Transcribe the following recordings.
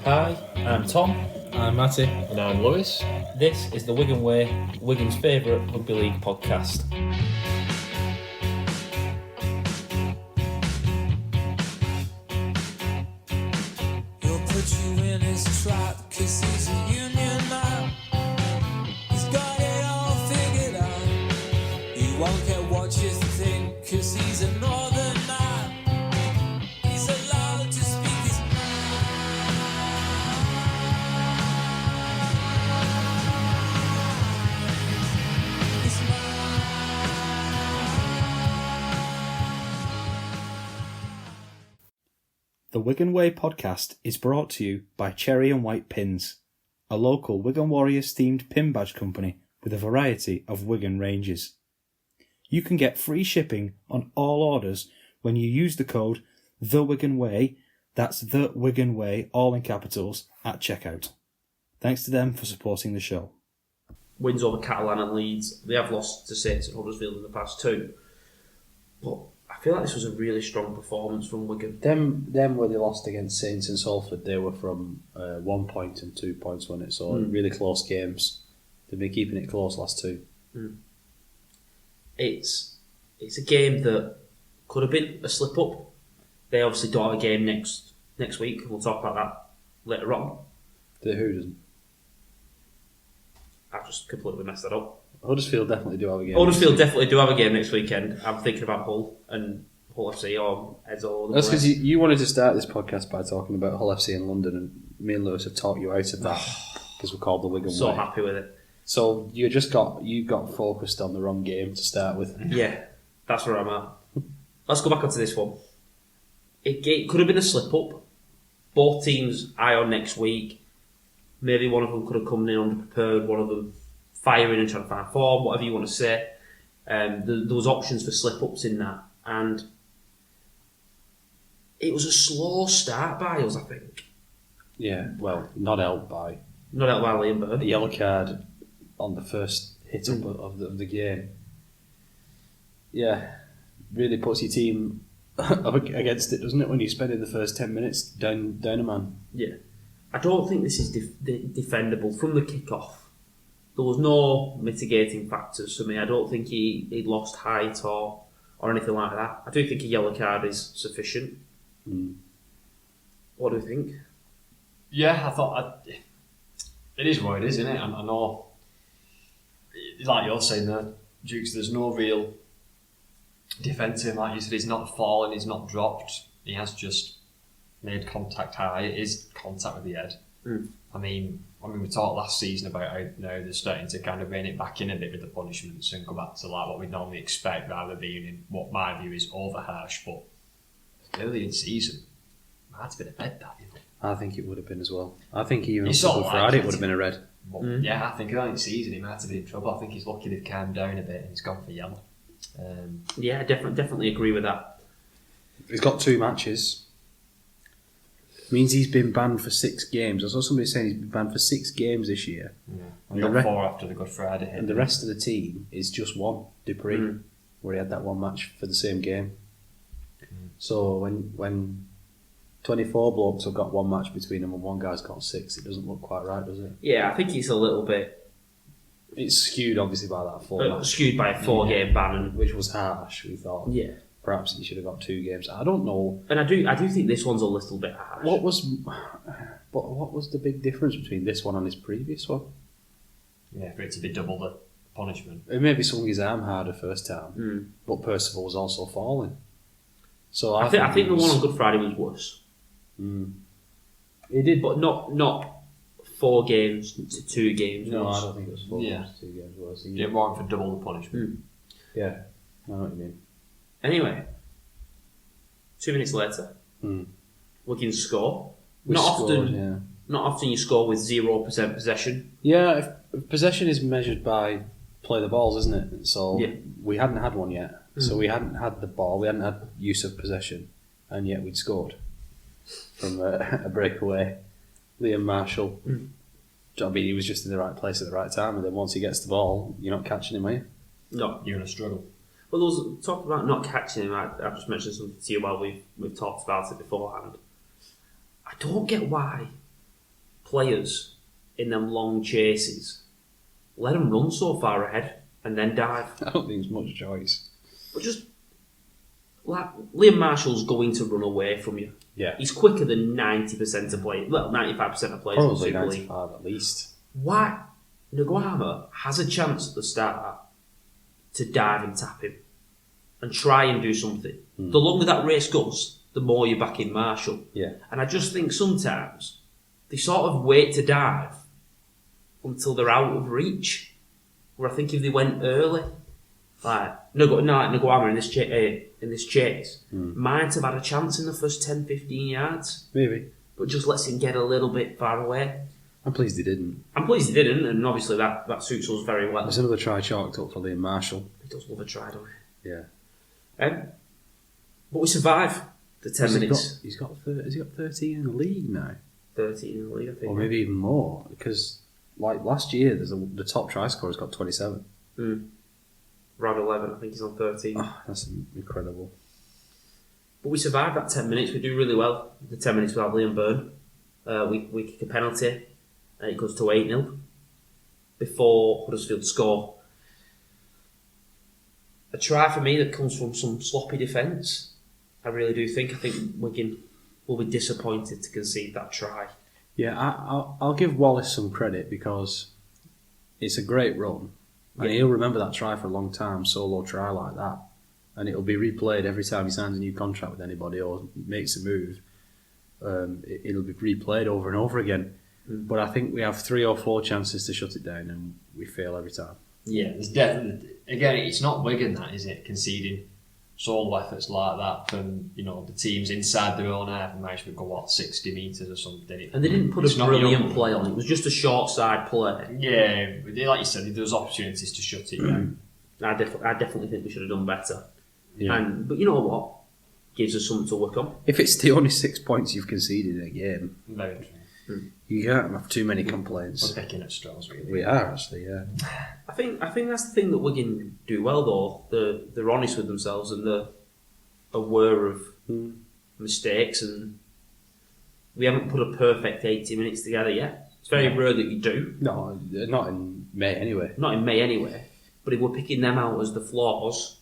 Hi, I'm Tom. I'm Matty. And I'm Lewis. This is the Wigan Way, Wigan's favourite rugby league podcast. He'll put you in his trap, 'cause he's a union man. He's got it all figured out. He won't care what you think, 'cause he's a northern man. He's allowed to speak his The Wigan Way podcast is brought to you by Cherry and White Pins, a local Wigan Warriors themed pin badge company with a variety of Wigan ranges. You can get free shipping on all orders when you use the code THEWIGANWAY, that's The Wigan Way, all in capitals, at checkout. Thanks to them for supporting the show. Wins over Catalan and Leeds. They have lost to Saints and Huddersfield in the past two. But I feel like this was a really strong performance from Wigan. Them where they lost against Saints and Salford, they were from 1 point and 2 points, wasn't it? So really close games. They've been keeping it close last two. It's a game that could have been a slip up. They obviously don't have a game next week. We'll talk about that later on. Who doesn't? I've just completely messed that up. Huddersfield definitely do have a game. Huddersfield definitely do have a game next weekend. I'm thinking about Hull and Hull FC or Edzo. That's because you wanted to start this podcast by talking about Hull FC in London, and me and Lewis have talked you out of that because we're called the Wigan Way. So happy with it. So you got focused on the wrong game to start with. Yeah, that's where I'm at. Let's go back onto this one. It could have been a slip up. Both teams eye on next week. Maybe one of them could have come in underprepared. One of them firing and trying to find form, whatever you want to say. There was options for slip-ups in that, and it was a slow start by us, I think. Yeah, well, not helped by Liam Bird. a yellow card on the first hit up of the game. Yeah, really puts your team up against it, doesn't it, when you're spending the first 10 minutes down a man. Yeah. I don't think this is defendable from the kick-off. There was no mitigating factors for me. I don't think he'd lost height or anything like that. I do think a yellow card is sufficient. What do you think? Yeah, I thought it is what it is, isn't it? I know, like you're saying there, Dukes, there's no real defending. Like you said, he's not fallen, he's not dropped. He has just made contact high. It is contact with the head. I mean, we talked last season about how now they're starting to kind of rein it back in a bit with the punishments and go back to like what we'd normally expect, rather than being in what my view is over harsh. But early in season, it might have been a red, that, you know. I think it would have been as well. I think even It's on sort of Friday like it would have been a red. But yeah, I think early in season he might have been in trouble. I think he's lucky they've calmed down a bit and he's gone for yellow. Yeah, I definitely agree with that. He's got 2 matches. Means he's been banned for 6 games. I saw somebody saying he's been banned for 6 games this year. Yeah, And got the 4 after the Good Friday hit. And the rest of the team is just 1, Dupree, where he had that 1 match for the same game. So when 24 blokes have got 1 match between them and one guy's got 6, it doesn't look quite right, does it? Yeah, I think it's a little bit It's skewed obviously by that 4 match, skewed by a 4-game ban, which was harsh. We thought perhaps he should have got 2 games. I don't know. and I do think this one's a little bit harsh. What was the big difference between this one and his previous one? Yeah, for it to be double the punishment. It maybe swung his arm harder first time, but Percival was also falling. So I think the one on Good Friday was worse. He did, But not 4 games to 2 games. No, worse. I don't think it was 4 games, 2 games worse. He didn't warrant for double the punishment. Yeah, I know what you mean. Anyway, 2 minutes later, Wigan score. We Not scored, yeah. often you score with 0% possession. Yeah, if possession is measured by play the balls, isn't it? So Yeah. we hadn't had one yet. So we hadn't had the ball, we hadn't had use of possession, and yet we'd scored from a breakaway. Liam Marshall. I mean, he was just in the right place at the right time, and then once he gets the ball, you're not catching him, are you? No. You're going to struggle. Well, there was talk about not catching him. I've just mentioned something to you while we've talked about it beforehand. I don't get why players in them long chases, let them run so far ahead and then dive. I don't think there's much choice. But just like Liam Marshall's going to run away from you. Yeah. He's quicker than 90% of players. Well, 95% of players in the Probably Super League. 95 at least. Why? Nguama has a chance at the start to dive and tap him and try and do something. The longer that race goes, the more you're backing Marshall. Yeah. And I just think sometimes they sort of wait to dive until they're out of reach. Where I think if they went early, like Nguama in this chase, might have had a chance in the first 10, 15 yards. Maybe. But just lets him get a little bit far away. I'm pleased he didn't. I'm pleased he didn't, and obviously that suits us very well. There's another try chalked up for Liam Marshall. He does love a try, doesn't he? Yeah. But we survive the 10 minutes. Has he got 13 in the league now? 13 in the league, I think. Or maybe even more. Because, like, last year, the top try scorer's got 27. Round 11, I think he's on 13. Oh, that's incredible. But we survive that 10 minutes. We do really well. The 10 minutes without Liam Byrne. We kick a penalty, and it goes to 8-0 before Huddersfield score. A try for me that comes from some sloppy defence. I really do think. I think Wigan will be disappointed to concede that try. Yeah, I'll give Wallace some credit because it's a great run. And he'll remember that try for a long time, solo try like that. And it'll be replayed every time he signs a new contract with anybody or makes a move. It'll be replayed over and over again. But I think we have 3 or 4 chances to shut it down and we fail every time. Yeah, there's definitely... Again, it's not Wigan that, is it? Conceding solo efforts like that from, the teams inside their own half and managed to go, 60 metres or something. And they didn't put a brilliant play on it. It was just a short side play. Yeah, like you said, there was opportunities to shut it down. I definitely think we should have done better. Yeah. But you know what? Gives us something to work on. If it's the only 6 points you've conceded in a game, Very true. you can't have too many complaints. We're picking at straws, really. We are, actually, yeah. I think that's the thing that Wigan do well, though. They're honest with themselves and they're aware of mistakes, and we haven't put a perfect 80 minutes together yet. It's very rare that you do. No, not in May anyway. Not in May anyway. But if we're picking them out as the flaws,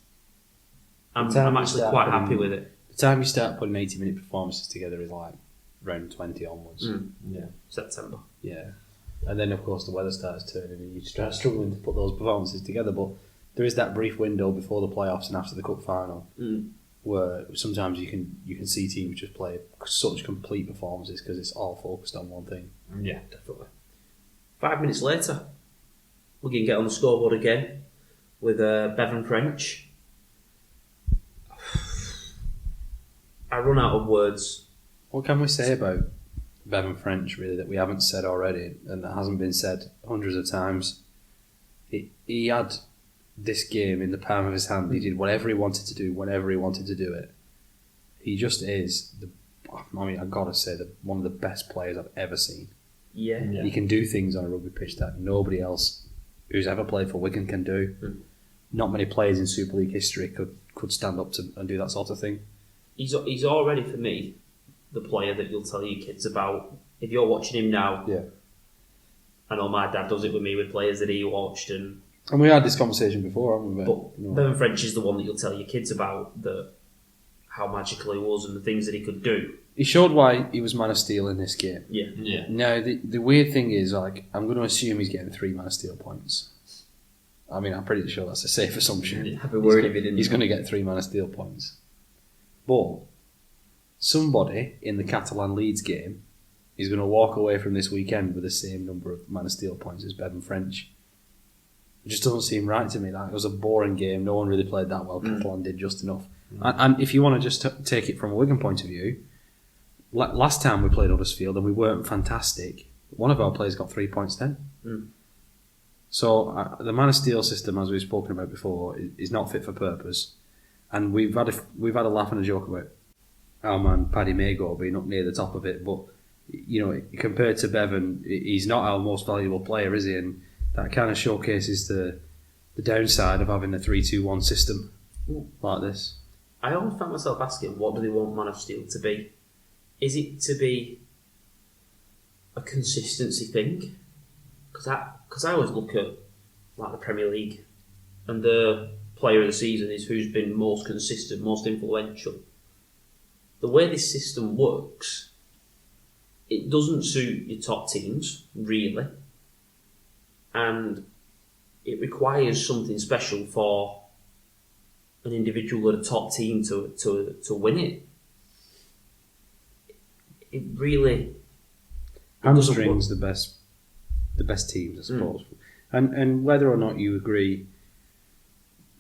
I'm actually quite happy with it. The time you start putting 80-minute performances together is like round 20 onwards. Yeah. September. Yeah. And then, of course, the weather starts turning and you start struggling to put those performances together. But there is that brief window before the playoffs and after the cup final where sometimes you can see teams just play such complete performances because it's all focused on one thing. Yeah, definitely. 5 minutes later, we can get on the scoreboard again with Bevan French. I run out of words. What can we say about Bevan French, really, that we haven't said already and that hasn't been said hundreds of times? He had this game in the palm of his hand. He did whatever he wanted to do, whenever he wanted to do it. He just is, I've got to say, one of the best players I've ever seen. Yeah. He can do things on a rugby pitch that nobody else who's ever played for Wigan can do. Not many players in Super League history could stand up to and do that sort of thing. He's already, for me, the player that you'll tell your kids about. If you're watching him now, I know my dad does it with me with players that he watched. And we had this conversation before, haven't we? But Bevan French is the one that you'll tell your kids about, how magical he was and the things that he could do. He showed why he was Man of Steel in this game. Yeah. Now, the weird thing is, I'm going to assume he's getting 3 Man of Steel points. I mean, I'm pretty sure that's a safe assumption. I'd be worried if he didn't. He's going to get 3 Man of Steel points. But somebody in the Catalan-Leeds game is going to walk away from this weekend with the same number of Man of Steel points as Bevan French. It just doesn't seem right to me. That it was a boring game. No one really played that well. Catalan did just enough. And if you want to just take it from a Wigan point of view, last time we played Huddersfield and we weren't fantastic, one of our players got 3 points then. So the Man of Steel system, as we've spoken about before, is not fit for purpose. And we've had a laugh and a joke about our man Paddy Mago being up near the top of it, but compared to Bevan, he's not our most valuable player, is he? And that kind of showcases the downside of having a 3-2-1 system like this. I always found myself asking, what do they want Man of Steel to be? Is it to be a consistency thing. Because I always look at like the Premier League, and the player of the season is who's been most consistent, most influential. The way this system works, it doesn't suit your top teams, really. And it requires something special for an individual at a top team to win it. It really hamstrings the best teams, I suppose. And whether or not you agree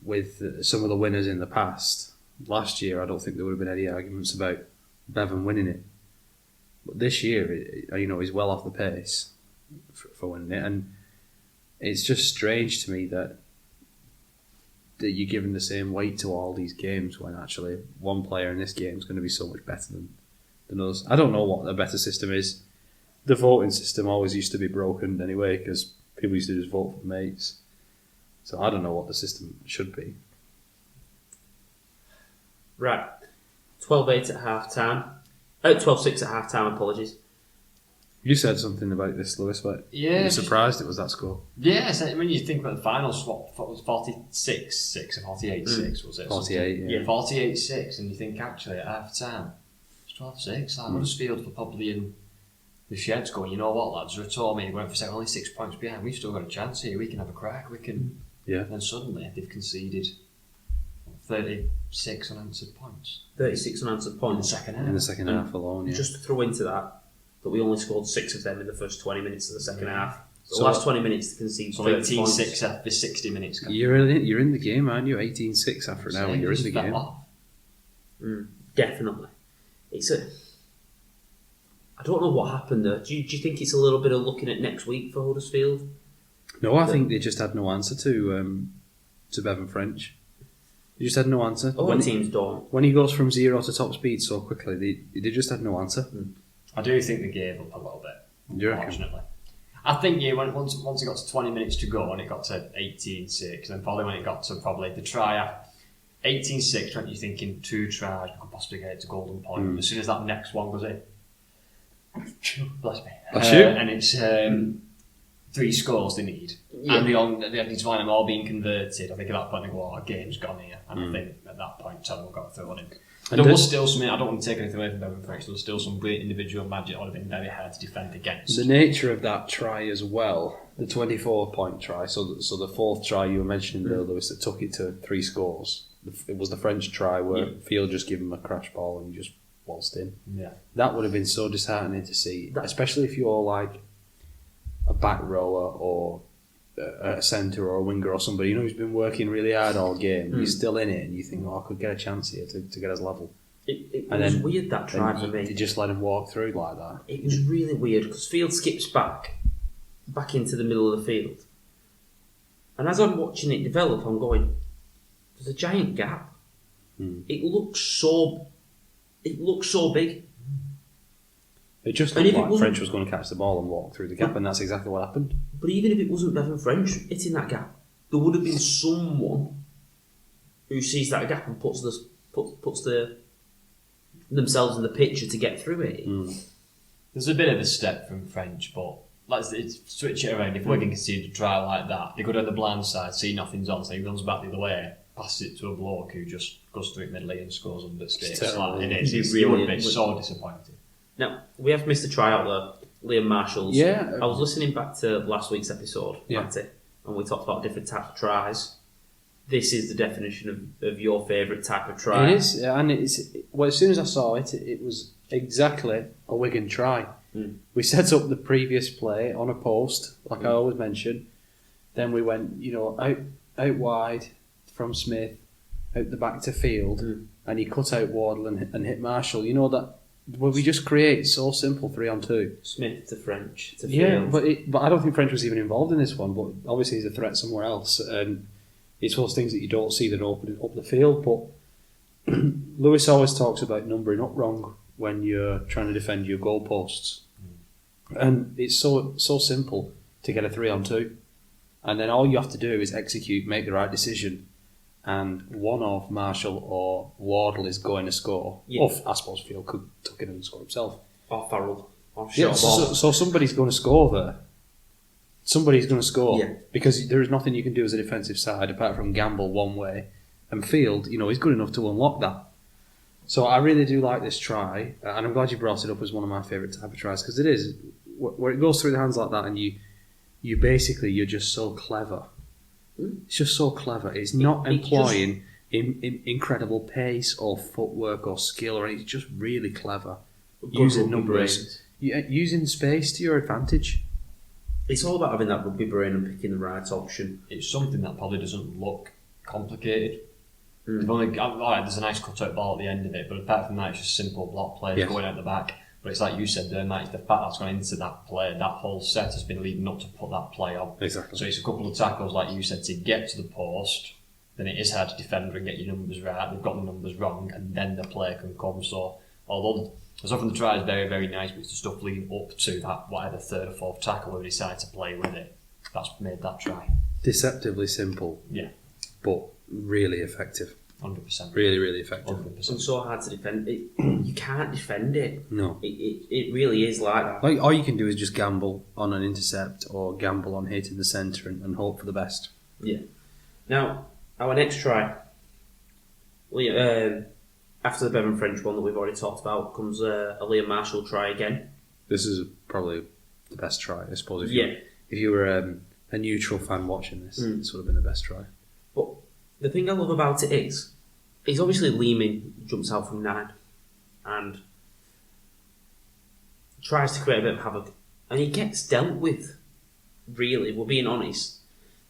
with some of the winners in the past, last year I don't think there would have been any arguments about Bevan winning it. But this year, he's well off the pace for winning it, and it's just strange to me that you're giving the same weight to all these games when actually one player in this game is going to be so much better than us. I don't know what the better system is. The voting system always used to be broken anyway because people used to just vote for mates. So I don't know what the system should be. Right. 12-8 at half-time. 12-6 at half-time, apologies. You said something about this, Lewis, but you were surprised it was that score. Yeah, so when you think about the finals, what was 46-6 or 48-6, was it? 48, yeah. 48-6, and you think actually at half-time, it's 12-6. Like Huddersfield were probably in the sheds going, you know what, lads, Ratomi, we went for a second, only 6 points behind, we've still got a chance here, we can have a crack, we can... Yeah. And then suddenly they've conceded 36 unanswered points. 36 unanswered points. In the second half. In the second half alone, yeah. Just to throw into that we only scored 6 of them in the first 20 minutes of the second half. So the last 20 minutes to concede 30 points. 18-6 after 60 minutes. You're in the game, aren't you? 18-6 after an hour, you're in the game. Definitely. I don't know what happened there. Do you think it's a little bit of looking at next week for Huddersfield? No, I think they just had no answer to Bevan French. They just had no answer. Other teams don't. When he goes from 0 to top speed so quickly, they just had no answer. I do think they gave up a little bit, unfortunately. I think once it got to 20 minutes to go and it got to 18-6, then probably when it got to probably the try 18-6, when you're thinking 2 tries, we could possibly get it to golden point. As soon as that next one goes in, bless me. And it's 3 scores they need. Yeah. And they need to find them all being converted. I think at that point they go, our game's gone here. And I think at that point Tottenham got through on him. There was still something, I don't want to take anything away from Bevan French, there was still some great individual magic that would have been very hard to defend against. The nature of that try as well, the 24-point try, so the 4th try you were mentioning there, Lewis, that took it to 3 scores. It was the French try where Field just gave him a crash ball and he just waltzed in. Yeah. That would have been so disheartening to see, especially if you're like a back rower or a centre or a winger or somebody who's been working really hard all game. You're still in it and you think, I could get a chance here to get us level. It was weird, that try for me. They just let him walk through like that. It was really weird because Field skips back into the middle of the field, and as I'm watching it develop, I'm going, there's a giant gap. It looks so big. It just looked like French was going to catch the ball and walk through the gap, and that's exactly what happened. But even if it wasn't Bevan French hitting that gap, there would have been someone who sees that gap and puts themselves in the picture to get through it. There's a bit of a step from French, but let's switch it around. If Wigan conceded a try like that, they go down the blind side, see nothing's on, so he runs back the other way, passes it to a bloke who just goes through it middle and scores under sticks. It would be so disappointing. Now, we have missed a try out there, Liam Marshall's. Yeah. I was listening back to last week's episode, Matty, and we talked about different types of tries. This is the definition of your favourite type of try. It is, and as soon as I saw it, it was exactly a Wigan try. We set up the previous play on a post, like I always mention. Then we went, out wide from Smith, out the back to Field, and he cut out Wardle and hit Marshall. You know that. Well, we just create so simple 3-on-2. Smith to French to Field. Yeah, but I don't think French was even involved in this one. But obviously he's a threat somewhere else, and it's those things that you don't see that open up the field. But Lewis always talks about numbering up wrong when you're trying to defend your goalposts, and it's so simple to get a 3-on-2, and then all you have to do is execute, make the right decision. And one of Marshall or Wardle is going to score. Yeah. Or I suppose Field could tuck it in and score himself. Or Farrell. off Yeah, short ball. so somebody's going to score there. Somebody's going to score. Yeah. Because there is nothing you can do as a defensive side apart from gamble one way. And Field, he's good enough to unlock that. So I really do like this try, and I'm glad you brought it up as one of my favourite type of tries, because it is, where it goes through the hands like that, and you're just so clever. It's just so clever. It's not employing incredible pace or footwork or skill, or anything. It's just really clever. Using numbers, using space to your advantage. It's all about having that rugby brain and picking the right option. It's something that probably doesn't look complicated. There's a nice cut-out ball at the end of it, but apart from that, it's just simple block play going out the back. But it's like you said there, Mike, the fact that's gone into that play, that whole set has been leading up to put that play on. Exactly. So it's a couple of tackles, like you said, to get to the post. Then it is hard to defend and get your numbers right. They've got the numbers wrong, and then the play can come. So although the stuff from the try is very, very nice, but it's the stuff leading up to that whatever third or fourth tackle who decide to play with it, that's made that try. Deceptively simple. Yeah. But really effective. 100%. Really, really effective. 100%. It's so hard to defend it. You can't defend it. No. It really is like that. Like, all you can do is just gamble on an intercept or gamble on hitting the centre and hope for the best. Yeah. Now, our next try, after the Bevan French one that we've already talked about, comes a Liam Marshall try again. This is probably the best try, I suppose. If you were a neutral fan watching this, this would have been the best try. But the thing I love about it is obviously Lehman jumps out from 9 and tries to create a bit of havoc, and he gets dealt with. Really, we're being honest.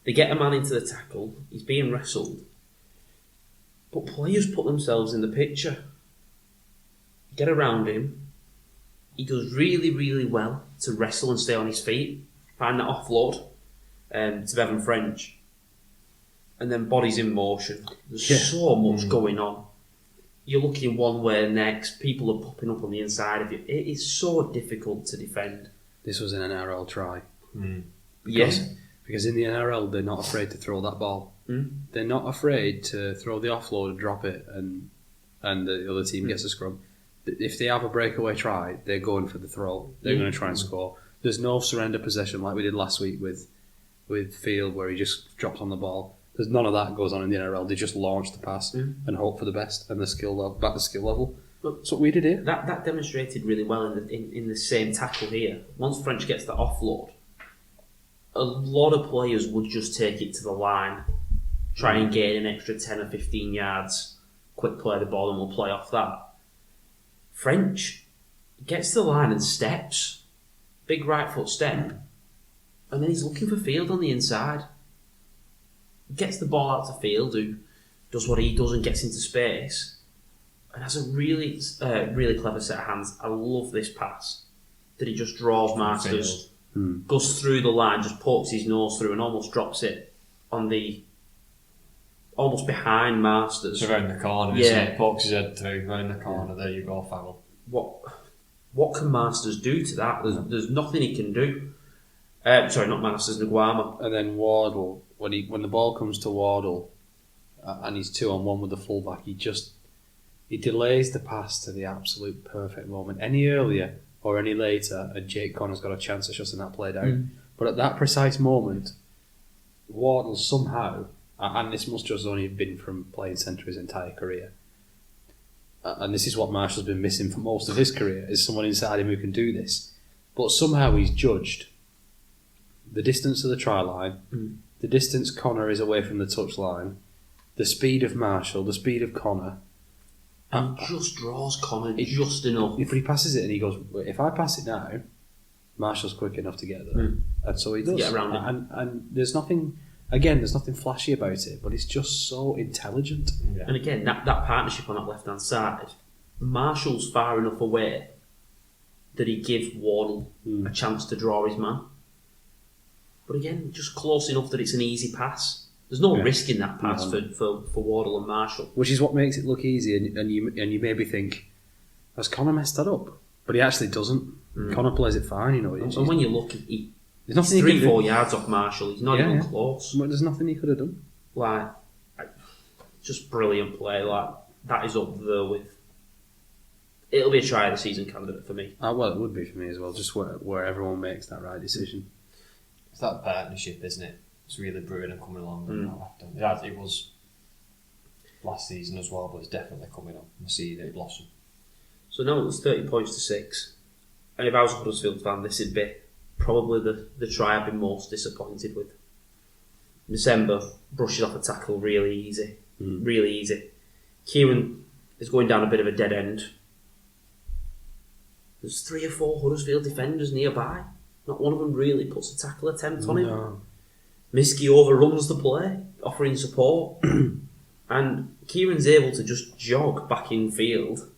They get a man into the tackle, he's being wrestled, but players put themselves in the picture, get around him. He does really, really well to wrestle and stay on his feet, find that offload to Bevan French, and then bodies in motion. There's so much going on. You're looking one way next, people are popping up on the inside of you. It is so difficult to defend. This was an NRL try. Because in the NRL, they're not afraid to throw that ball. They're not afraid to throw the offload and drop it, and the other team gets a scrum. If they have a breakaway try, they're going for the throw. They're going to try and score. There's no surrender possession like we did last week with Field, where he just drops on the ball. There's none of that goes on in the NRL. They just launch the pass and hope for the best and the skill level, back to skill level. That's what we did here. That demonstrated really well in the same tackle here. Once French gets the offload, a lot of players would just take it to the line, try and gain an extra 10 or 15 yards, quick play the ball and we'll play off that. French gets to the line and steps, big right foot step, and then he's looking for Field on the inside. Gets the ball out to Field, who does what he does and gets into space, and has a really clever set of hands. I love this pass that he just draws Masters, goes through the line, just pokes his nose through and almost drops it on the almost behind Masters. It's around the corner, isn't it? Pokes his head through, around the corner, there you go, Farrell. What can Masters do to that? There's nothing he can do. Sorry, not Masters, Nguama. And then Wardle, when the ball comes to Wardle and he's 2-on-1 with the fullback, he delays the pass to the absolute perfect moment. Any earlier or any later, and Jake Connor's got a chance of shutting that play down. But at that precise moment, Wardle somehow, and this must just only have been from playing centre his entire career, and this is what Marshall's been missing for most of his career, is someone inside him who can do this. But somehow he's judged the distance of the try line, the distance Connor is away from the touch line, the speed of Marshall, the speed of Connor. And just draws Connor just enough. But he passes it and he goes, if I pass it now, Marshall's quick enough to get there. And so he does. Get around it. And there's nothing flashy about it, but it's just so intelligent. Yeah. And again, that partnership on that left-hand side, Marshall's far enough away that he gives Wardle a chance to draw his man. But again, just close enough that it's an easy pass. There's no risk in that pass for Wardle and Marshall. Which is what makes it look easy, and you maybe think, has Connor messed that up? But he actually doesn't. Connor plays it fine, And when you look, he's nothing 3-4 yards off Marshall. He's not even close. There's nothing he could have done. Like, just brilliant play. Like, that is up there with it'll be a try of the season candidate for me. Well, it would be for me as well, just where everyone makes that right decision. It's that partnership, isn't it? It's really brewing and coming along. It was last season as well, but it's definitely coming up. I see it blossom. So now it's 30 points to 6. And if I was a Huddersfield fan, this would be probably the try I've been most disappointed with. December brushes off a tackle really easy. Really easy. Kieran is going down a bit of a dead end. There's 3 or 4 Huddersfield defenders nearby. Not one of them really puts a tackle attempt on him. Miski overruns the play, offering support. And Kieran's able to just jog back in field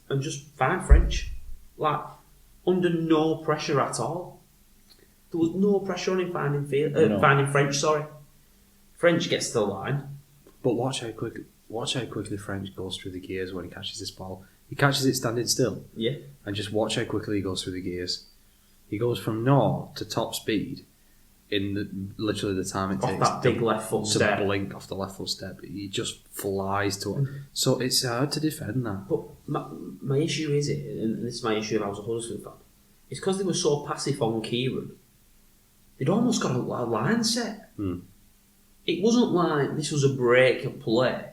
and just find French. Like, under no pressure at all. There was no pressure on him finding French, sorry. French gets to the line. But watch how quickly French goes through the gears when he catches this ball. He catches it standing still. Yeah. And just watch how quickly he goes through the gears. He goes from 0 to top speed in literally the time it takes. Off that big left foot step. To blink off the left foot step. He just flies to it. So it's hard to defend that. But my issue is, and this is my issue if I was a Huddersfield fan, it's because they were so passive on Kieran. They'd almost got a line set. It wasn't like this was a break of play.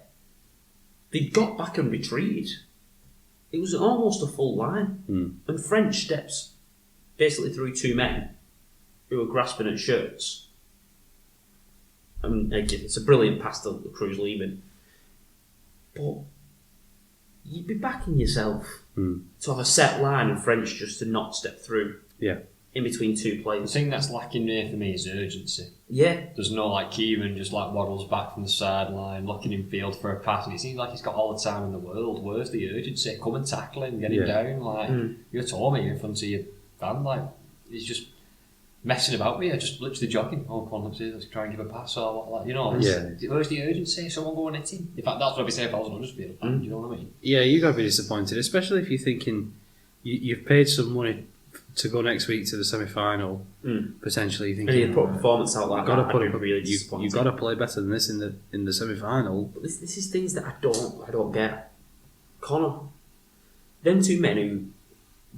They got back and retreated. It was almost a full line. And French steps basically through 2 men who were grasping at shirts. And again, it's a brilliant pass to Cruz leaving. But you'd be backing yourself to have a set line and French just to not step through. Yeah. In between 2 The players. thing that's lacking there for me is urgency. Yeah. There's no like Kieran just like waddles back from the sideline, looking in field for a pass, and it seems like he's got all the time in the world. Where's the urgency? Come and tackle him, get him down. Like you're Tommy in front of your fan, like he's just messing about with you, just literally jogging. Oh, come on, let's try and give a pass or what, like you know. Where's the urgency? Someone go and hit him. In fact, that's what I'd be saying if I was an Huddersfield fan. Do you know what I mean? Yeah, you got to be disappointed, especially if you're thinking you've paid some money to go next week to the semi-final. Potentially, you think and you put a performance out like that. You've got to play better than this in the semi-final. But this is things that I don't get. Connor, them 2 men who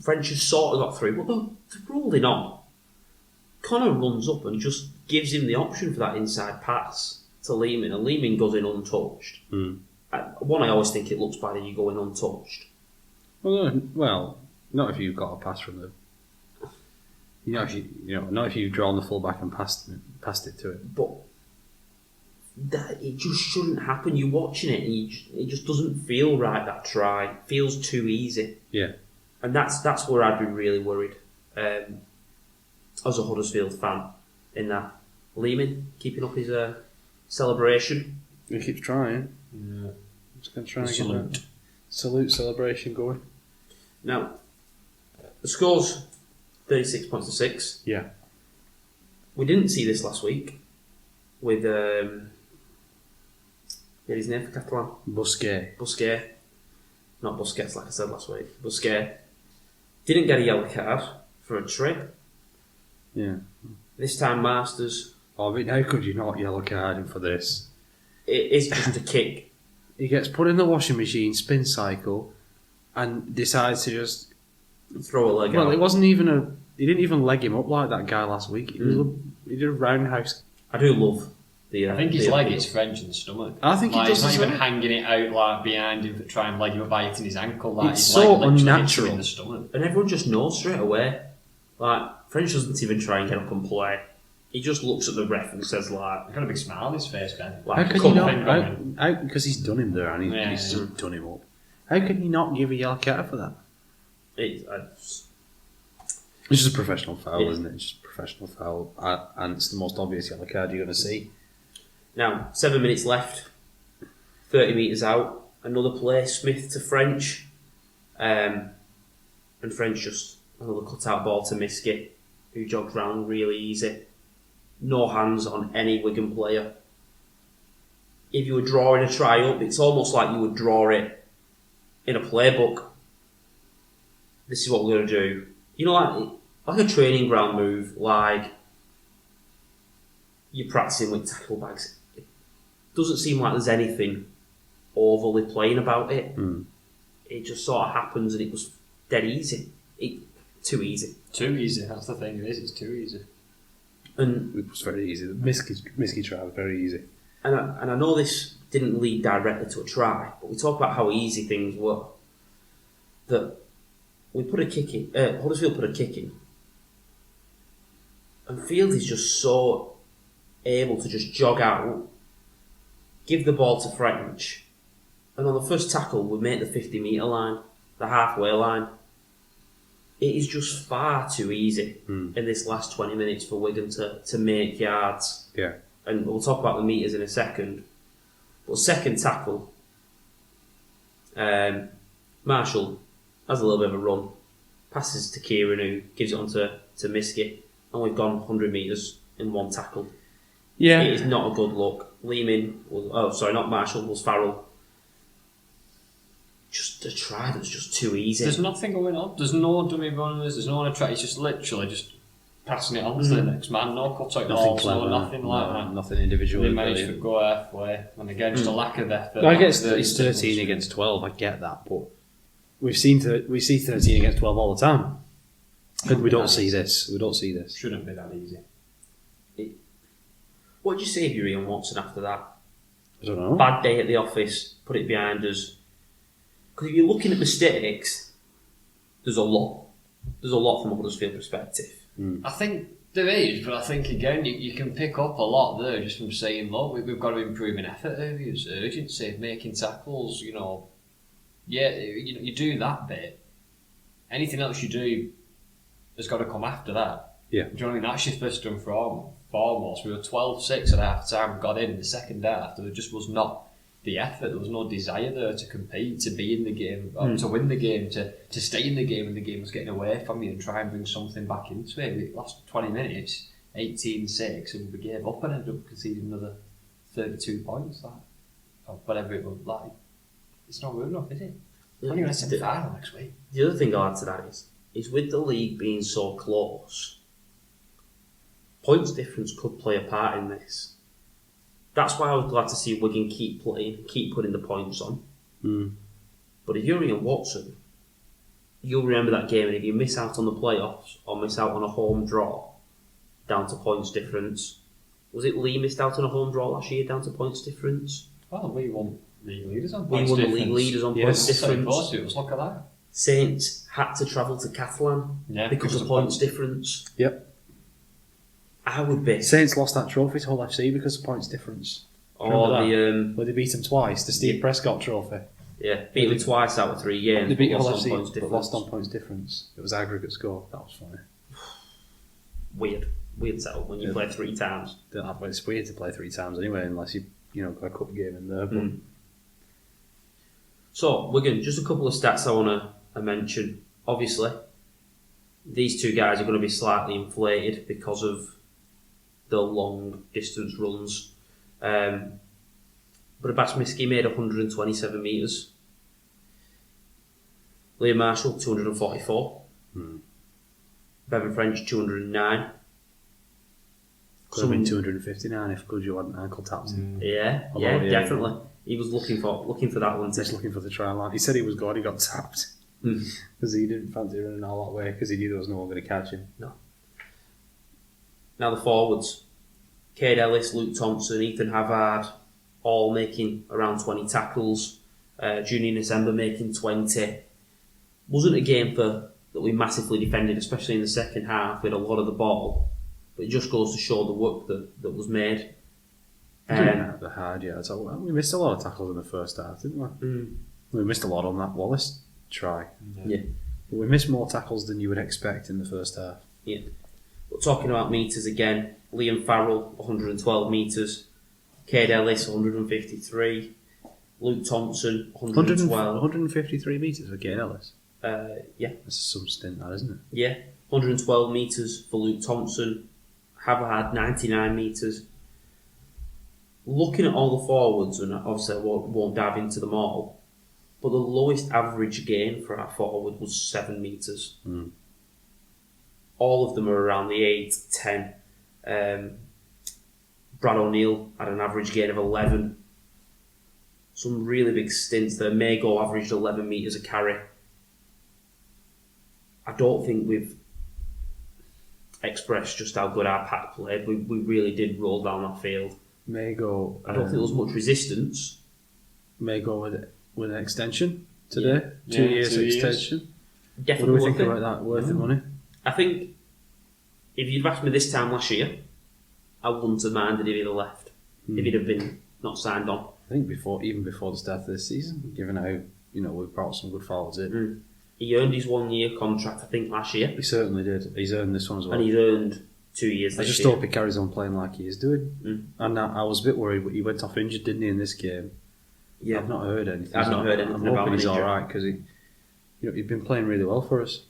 French has sort of got through, but they're rolling on. Connor runs up and just gives him the option for that inside pass to Lehman, and Lehman goes in untouched. I always think it looks bad if you go in untouched. Well, not if you've got a pass from the. Not if you've drawn the full back and passed it to it. But it just shouldn't happen. You're watching it, and it just doesn't feel right. That try it feels too easy. Yeah, and that's where I'd be really worried. As a Huddersfield fan, in that Lehman keeping up his celebration. He keeps trying. Yeah, just going to try and get that salute celebration going. Now, the score's 36 points to 6. Yeah. We didn't see this last week with his name for Catalan. Busquets. Not Busquets like I said last week. Busquets didn't get a yellow card for a trip. Yeah. This time Masters. I mean, how could you not yellow card him for this? It is just a kick. He gets put in the washing machine, spin cycle, and decides to just throw a leg out. Well, it wasn't even he didn't even leg him up like that guy last week. He did a roundhouse. I do love the. I think his leg is French in the stomach. I think like, he does. He's not even hanging it out like behind him to try and leg him up by hitting his ankle. Like, it's his so leg unnatural. in the stomach. And everyone just knows straight away. Like French doesn't even try and get up and play. He just looks at the ref and says, like, he's got a big smile on his face, Ben. Like, how can you not? Because he's done him there, and he's just done him up. How can you not give a yellow card for that? It's just a professional foul, isn't it? It's just a professional foul, and it's the most obvious yellow card you're going to see. Now, 7 minutes left, 30 metres out, another play, Smith to French, and French just another cut-out ball to Miski, who jogged round really easy. No hands on any Wigan player. If you were drawing a try up, it's almost like you would draw it in a playbook. This is what we're going to do. You know, like a training ground move, like you're practicing with tackle bags. It doesn't seem like there's anything overly playing about it. It just sort of happens, and it was dead easy. Too easy. Too easy, that's the thing, it's too easy. And It was very easy. The Miski try was very easy. And I know this didn't lead directly to a try, but we talk about how easy things were. That we put a kick in, Huddersfield put a kick in, and Field is just so able to just jog out, give the ball to French, and on the first tackle we make the 50-metre line, the halfway line. It is just far too easy in this last 20 minutes for Wigan to make yards. Yeah. And we'll talk about the metres in a second. But second tackle, Marshall has a little bit of a run, passes to Kieran, who gives it on to Miski, and we've gone 100 metres in one tackle. Yeah. It is not a good look. Not Marshall, was Farrell. Just a try that was just too easy. There's nothing going on. There's no dummy runners. There's no one to try. It's just literally just passing it on to the next man. No cut out Nothing balls. clever. Nothing like that. Nothing individual. They managed to go halfway, and again, just a lack of effort. I guess it's 13 against 12. I get that, but we see 13 against 12 all the time, and we don't see this. We don't see this. Shouldn't be that easy. What did you say of your Ian Watson after that? I don't know. Bad day at the office, put it behind us. Because if you're looking at mistakes, there's a lot. There's a lot from a Huddersfield perspective. I think there is, but I think again you can pick up a lot there just from saying, look, we've got to improve in effort areas, urgency, making tackles. You do that bit. Anything else you do has got to come after that. Yeah. Do you know what I mean? That's your first and foremost. We were 12-6 at half time, got in the second half. There just was not the effort, there was no desire there to compete, to be in the game, to win the game, to stay in the game when the game was getting away from you and try and bring something back into it. The last 20 minutes, 18-6, and we gave up and ended up conceding another 32 points. Or whatever it was like. It's not good enough, is it? Only a semi-final next week. The other thing I'll add to that is with the league being so close, points difference could play a part in this. That's why I was glad to see Wigan keep playing, keep putting the points on. But if you're Ian Watson, you'll remember that game, and if you miss out on the playoffs or miss out on a home draw down to points difference, was it Lee missed out on a home draw last year down to points difference? Well, we won league leaders on We points won difference. the league leaders on points difference. Look at that. Saints had to travel to Catalan because of points difference. Yep. I would be. Saints lost that trophy to Hull FC because of points difference. Or where they beat them twice, the Steve Prescott trophy. beat them twice out of 3 games. They beat Hull lost on FC, points but difference. lost on points difference. It was aggregate score. That was funny. Weird setup when you play 3 times. It's weird to play 3 times anyway, unless you got a cup game in there. But So, Wigan, just a couple of stats I want to mention. Obviously, these 2 guys are going to be slightly inflated because of the long distance runs. But Abbas Miski made 127 metres. Liam Marshall, 244. Bevan French, 209. Could have been 259 if Goodjoe hadn't ankle tapped him. Yeah, definitely. He was looking for that one. Just looking for the try line. He said he was glad he got tapped because he didn't fancy running all that way because he knew there was no one going to catch him. No. Now the forwards: Cade Ellis, Luke Thompson, Ethan Havard, all making around 20 tackles. Junior December making 20. Wasn't a game that we massively defended, especially in the second half. We had a lot of the ball, but it just goes to show the work that was made. We didn't have the hard yet. We missed a lot of tackles in the first half, didn't we? We missed a lot on that Wallace try. Yeah. But we missed more tackles than you would expect in the first half. Yeah. But talking about metres again, Liam Farrell, 112 metres. Cade Ellis, 153. Luke Thompson, 112. 153 metres for Cade Ellis? Yeah. That's some stint, that, isn't it? Yeah. 112 metres for Luke Thompson. Havard, 99 metres. Looking at all the forwards, and obviously I won't dive into them all, but the lowest average gain for our forward was 7 metres. All of them are around the 8, 10. Brad O'Neill had an average gain of 11. some really big stints there. Mago averaged 11 metres a carry. I don't think we've expressed just how good our pack played. We really did roll down that field. Mago. I don't think there was much resistance. Mago with an extension today. Yeah. 2 years 2 years. extension. Definitely What do we worth think it. about that? Worth the money? I think if you'd asked me this time last year, I wouldn't have minded if he'd have left. If he'd have been not signed on. I think even before the start of this season, given how we've brought some good forwards in. He earned his 1 year contract, I think, last year. He certainly did. He's earned this one as well. And he's earned 2 years I this just year. hope he carries on playing like he is doing. And I was a bit worried. He went off injured, didn't he, in this game? Yeah. I've not heard anything. I've not heard anything I'm about hoping an he's injury. all right because he'd been playing really well for us.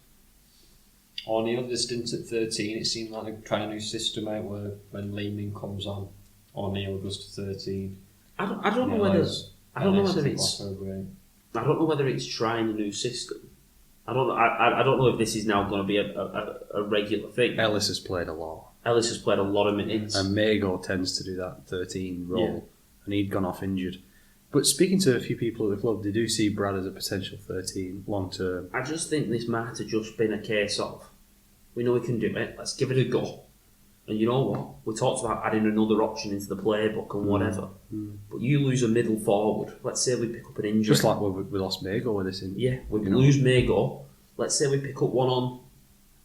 O'Neill did stint at 13. It seemed like they're trying a new system out where when Lehman comes on, O'Neill goes to 13. I don't know whether it's I don't know whether it's trying a new system. I don't know if this is now going to be a regular thing. Ellis has played a lot. Ellis has played a lot of minutes. And Mago tends to do that 13 role, and he'd gone off injured. But speaking to a few people at the club, they do see Brad as a potential 13 long term. I just think this might have just been a case of, we know we can do it, let's give it a go. And you know what? We talked about adding another option into the playbook and whatever. But you lose a middle forward. Let's say we pick up an injury. Just like we lost Mago with this in. Yeah, we lose Mago. Let's say we pick up one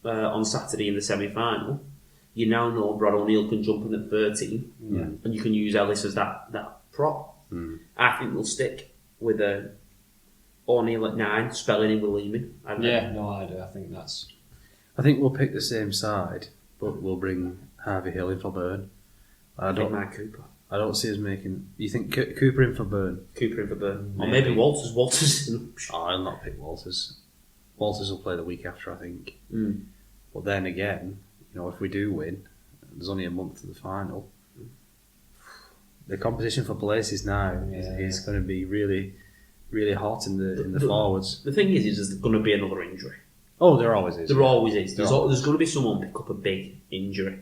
on Saturday in the semi-final. You now know Brad O'Neill can jump in at 13, and you can use Ellis as that prop. I think we'll stick with O'Neill at 9, spelling in with Lehman. I do. I think that's. I think we'll pick the same side, but we'll bring Harvey Hill in for Burn. I don't mind Cooper. I don't see us making. You think Cooper in for Burn? Cooper in for Burn, or Maybe. maybe Walters. Walters. I'll not pick Walters. Walters will play the week after, I think. But then again, if we do win, there's only a month to the final. The competition for places now is going to be really, really hot in the forwards. The thing is there's going to be another injury. Oh, there always is. There always is. There's going to be someone pick up a big injury.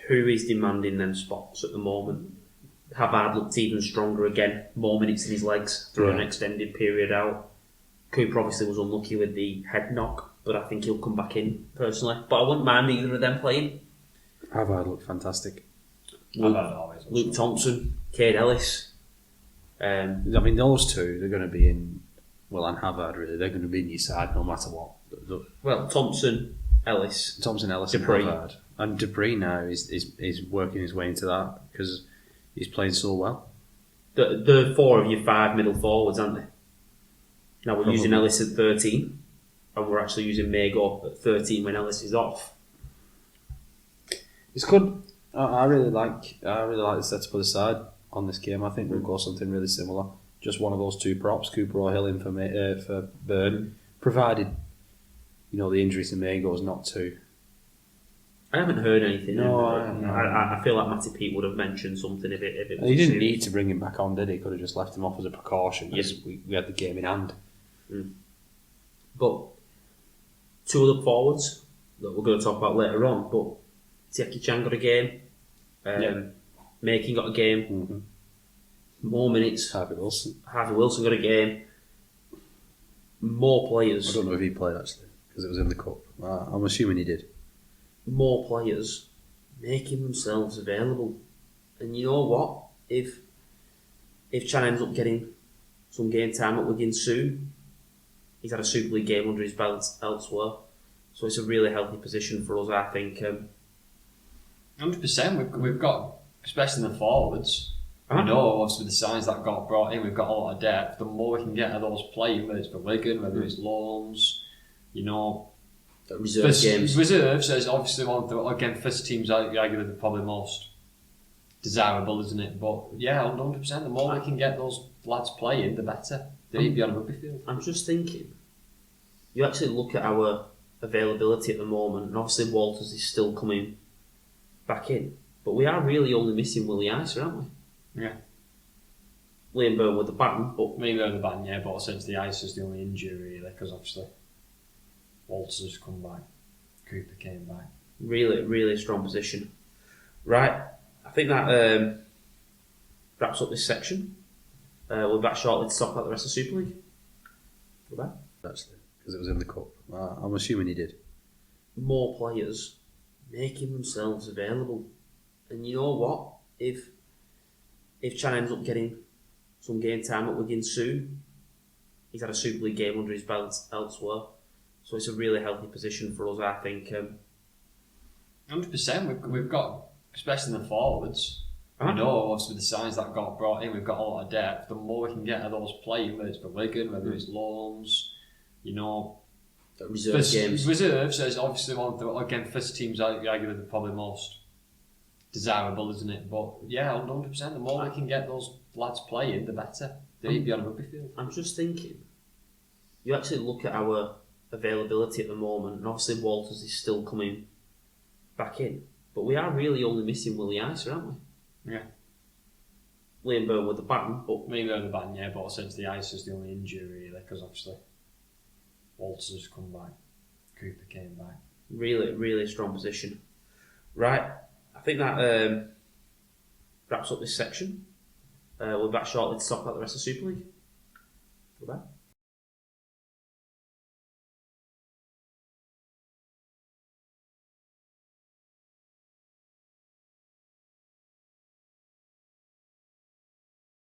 Who is demanding them spots at the moment? Havard looked even stronger again. More minutes in his legs through an extended period out. Cooper obviously was unlucky with the head knock, but I think he'll come back in personally. But I wouldn't mind either of them playing. Havard looked fantastic. Luke Thompson, Cade Ellis. I mean, those two, they're going to be in. Well, and Havard really, they're going to be in your side no matter what. Well, Thompson, Ellis, Dupree. Havard. And Dupree now is working his way into that because he's playing so well. The 4 of your 5 middle forwards, aren't they? Now we're using Ellis at 13, and we're actually using Mago at 13 when Ellis is off. It's good. I really like the setup of the side on this game. I think we'll go something really similar. Just one of those two props, Cooper or Hill in for Burn, provided the injury to Mago is not too. I haven't heard anything. No, I feel like Matty Pete would have mentioned something if it was. He didn't need to bring him back on, did he? Could have just left him off as a precaution because we had the game in hand. But 2 other forwards that we're going to talk about later on. But Tiaki Chan got a game. Making got a game. More minutes. Harvey Wilson got a game. More players. I don't know if he played actually because it was in the cup. I'm assuming he did. More players making themselves available, and you know what? If Chan ends up getting some game time at Wigan soon, he's had a Super League game under his belt elsewhere, so it's a really healthy position for us. I think. 100%. We've got, especially in the forwards. We know, obviously, with the signs that got brought in, we've got a lot of depth. The more we can get of those playing, whether it's for Wigan, whether it's loans, reserve games. Reserves is obviously one of the, again, first teams arguably the probably most desirable, isn't it? But yeah, 100%. The more we can get those lads playing, the better. They need to be on a rugby field. I'm just thinking, you actually look at our availability at the moment, and obviously Walters is still coming back in, but we are really only missing Willie Icer, aren't we? Yeah. Liam Byrne with the ban, but maybe they're the ban, yeah, but since the ice is the only injury really, because obviously Walters has come back, Cooper came back. Really, really strong position. Right, I think that wraps up this section. We'll be back shortly to talk about the rest of Super League. We're back. Actually, because it was in the cup. I'm assuming he did. More players making themselves available. And you know what? If Chan ends up getting some game time at Wigan soon, he's had a Super League game under his belt elsewhere. So it's a really healthy position for us, I think. 100%. We've got, especially in the forwards, we know obviously with the signs that got brought in, we've got a lot of depth. The more we can get of those playing, whether it's for Wigan, whether it's loans, Reserve games. Reserves is obviously one of the, again, first teams arguably the probably most desirable, isn't it? But yeah, 100%. The more we can get those lads playing, the better. They need to be on a rugby field. I'm just thinking, you actually look at our availability at the moment, and obviously Walters is still coming back in, but we are really only missing Willie Icer, aren't we? Yeah. Liam Byrne with the ban, but Maybe they're the ban, yeah, but since the ice is the only injury really, because obviously Walters has come back, Cooper came back. really, really strong position. Right, I think that wraps up this section. We'll be back shortly to talk about the rest of Super League. We're back.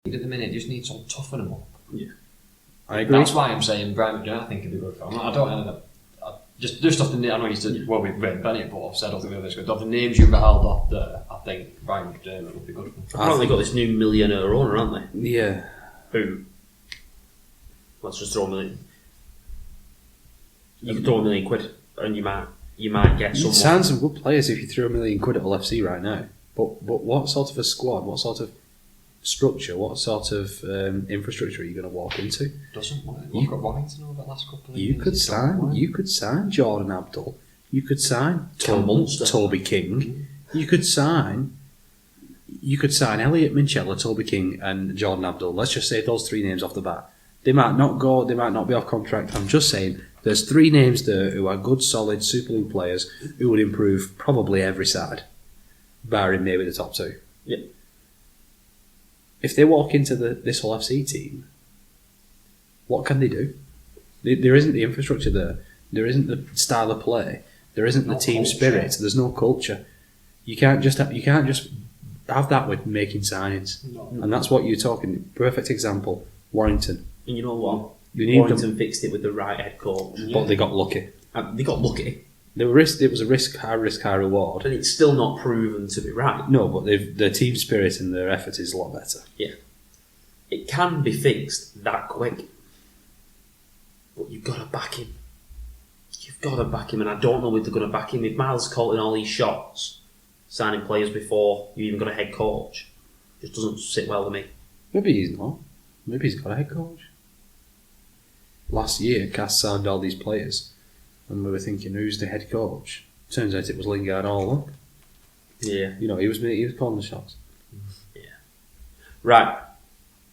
At the minute, just need some toughen them up. Yeah, I agree. That's why I'm saying Brian McDermott I think could be good for him. I don't know. Just off the name, I know he's well with Bennett, but I've said I don't think good. Of the names you've held off there, I think Brian McDermott would be good for him. Apparently got this new millionaire owner, haven't they? Yeah. Who? Let's just throw a million. You could throw £1 million and you might get You'd someone. sign some good players if you threw £1 million at Hull FC right now. But what sort of a squad, what sort of structure, what sort of infrastructure are you going to walk into? Doesn't look at Warrington over the last couple of You years. could sign Jordan Abdul. You could sign Cam Munster. Toby King. You could sign Elliot Minchella, Toby King, and Jordan Abdul. Let's just say those three names off the bat. They might not go. They might not be off contract. I'm just saying there's three names there who are good, solid Super League players who would improve probably every side, barring maybe the top two. Yeah. If they walk into this Hull FC team, what can they do? There isn't the infrastructure there. There isn't the style of play. There isn't the team spirit. There's no culture. You can't just have that with making signings. No. And that's what you're talking. Perfect example. Warrington. And you know what? You Warrington fixed it with the right head coach. But they got lucky. They got lucky. It was a high risk, high reward. And it's still not proven to be right. No, but their team spirit and their effort is a lot better. Yeah. It can be fixed that quick. But you've got to back him. You've got to back him, and I don't know if they're going to back him. If Miles calling all these shots, signing players before you even got a head coach, just doesn't sit well with me. Maybe he's not. Maybe he's got a head coach. Last year, Cass signed all these players, and we were thinking, who's the head coach? Turns out it was Lingard all along. Yeah. You know, he was calling the shots. Yeah. Right.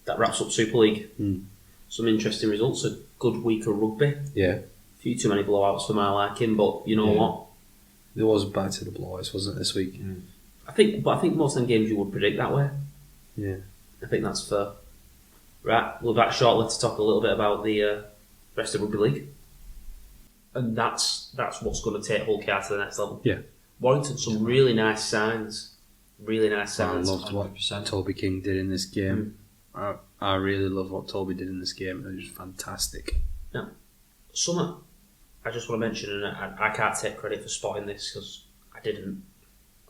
That wraps up Super League. Mm. Some interesting results. A good week of rugby. Yeah. A few too many blowouts for my liking, but you know what? There was back to the blowouts, wasn't it, this week? Mm. I think most of them games you would predict that way. Yeah. I think that's fair. Right, we'll be back shortly to talk a little bit about the rest of Rugby League. And that's what's going to take Hull KR to the next level. Yeah. Warrington, some really nice signs. Really nice signs. I loved what 100%. Toby King did in this game. I really love what Toby did in this game. It was fantastic. Now, something I just want to mention, and I can't take credit for spotting this because I didn't.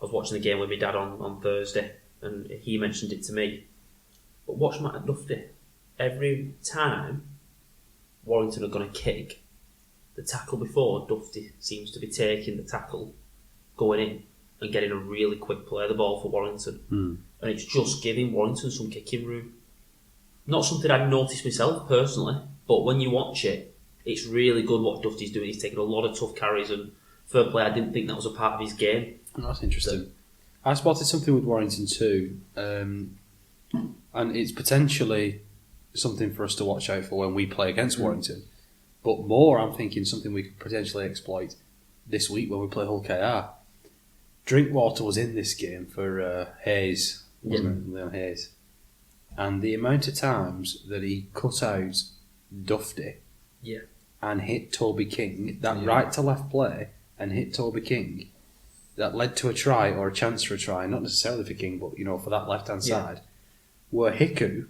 I was watching the game with my dad on Thursday, and he mentioned it to me. But watch Matt Duffy. Every time Warrington are going to kick, the tackle before, Duffy seems to be taking the tackle, going in, and getting a really quick play of the ball for Warrington. Mm. And it's just giving Warrington some kicking room. Not something I'd noticed myself personally, but when you watch it, it's really good what Duffy's doing. He's taking a lot of tough carries, and fair play, I didn't think that was a part of his game. That's interesting. I spotted something with Warrington too, and it's potentially something for us to watch out for when we play against Warrington. But more, I'm thinking something we could potentially exploit this week when we play Hull KR. Drinkwater was in this game for Hayes, wasn't it? Leon Hayes. And the amount of times that he cut out Dufty Yeah. and hit Toby King, that right to left play, and hit Toby King, that led to a try or a chance for a try, not necessarily for King, but for that left hand side, where Hiku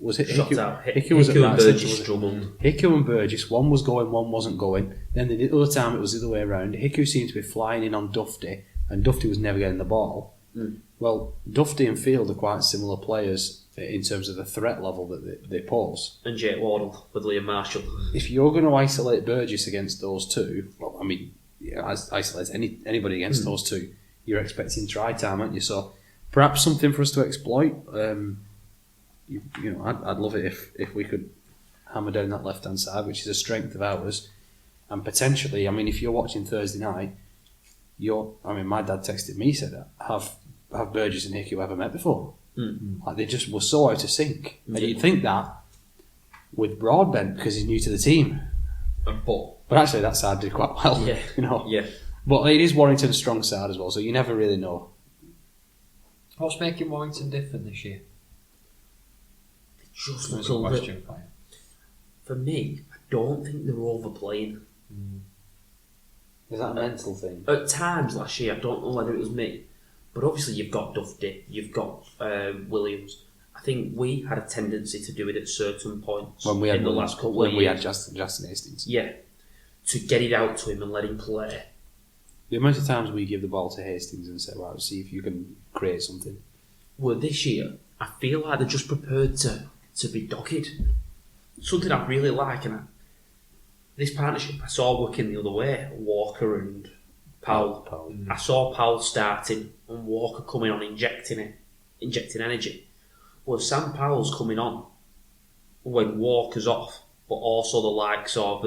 was hit. Shot out. Hiku was at and right Burgess centre, struggled. Hiku and Burgess, one was going, one wasn't going. Then the other time it was the other way around. Hiku seemed to be flying in on Dufty, and Dufty was never getting the ball. Well, Dufty and Field are quite similar players in terms of the threat level that they pose. And Jake Wardle with Liam Marshall. If you're going to isolate Burgess against those two, well, I mean, isolate anybody against those two, you're expecting try time, aren't you? So perhaps something for us to exploit. I'd love it if we could hammer down that left hand side, which is a strength of ours, and potentially, I mean, if you're watching Thursday night, my dad texted me, said, have Burgess and Hickey ever met before? Like, they just were so out of sync. And you'd think that with Broadbent, because he's new to the team. But actually that side did quite well. Yeah. But it is Warrington's strong side as well, so you never really know. What's making Warrington different this year? Just That's look a a question bit. for you. For me, I don't think they're overplaying. Is that a mental thing? At times last year, I don't know whether it was me, but obviously you've got Dufty, you've got Williams. I think we had a tendency to do it at certain points When we had in the last couple of when years. we had Justin Hastings. Yeah, to get it out to him and let him play. The amount of times we give the ball to Hastings and say, "Well, see if you can create something." Well, this year, I feel like they're just prepared to be dogged. Something I really like, and this partnership I saw working the other way. Walker and Powell. I saw Powell starting and Walker coming on, injecting energy. Well, Sam Powell's coming on when Walker's off, but also the likes of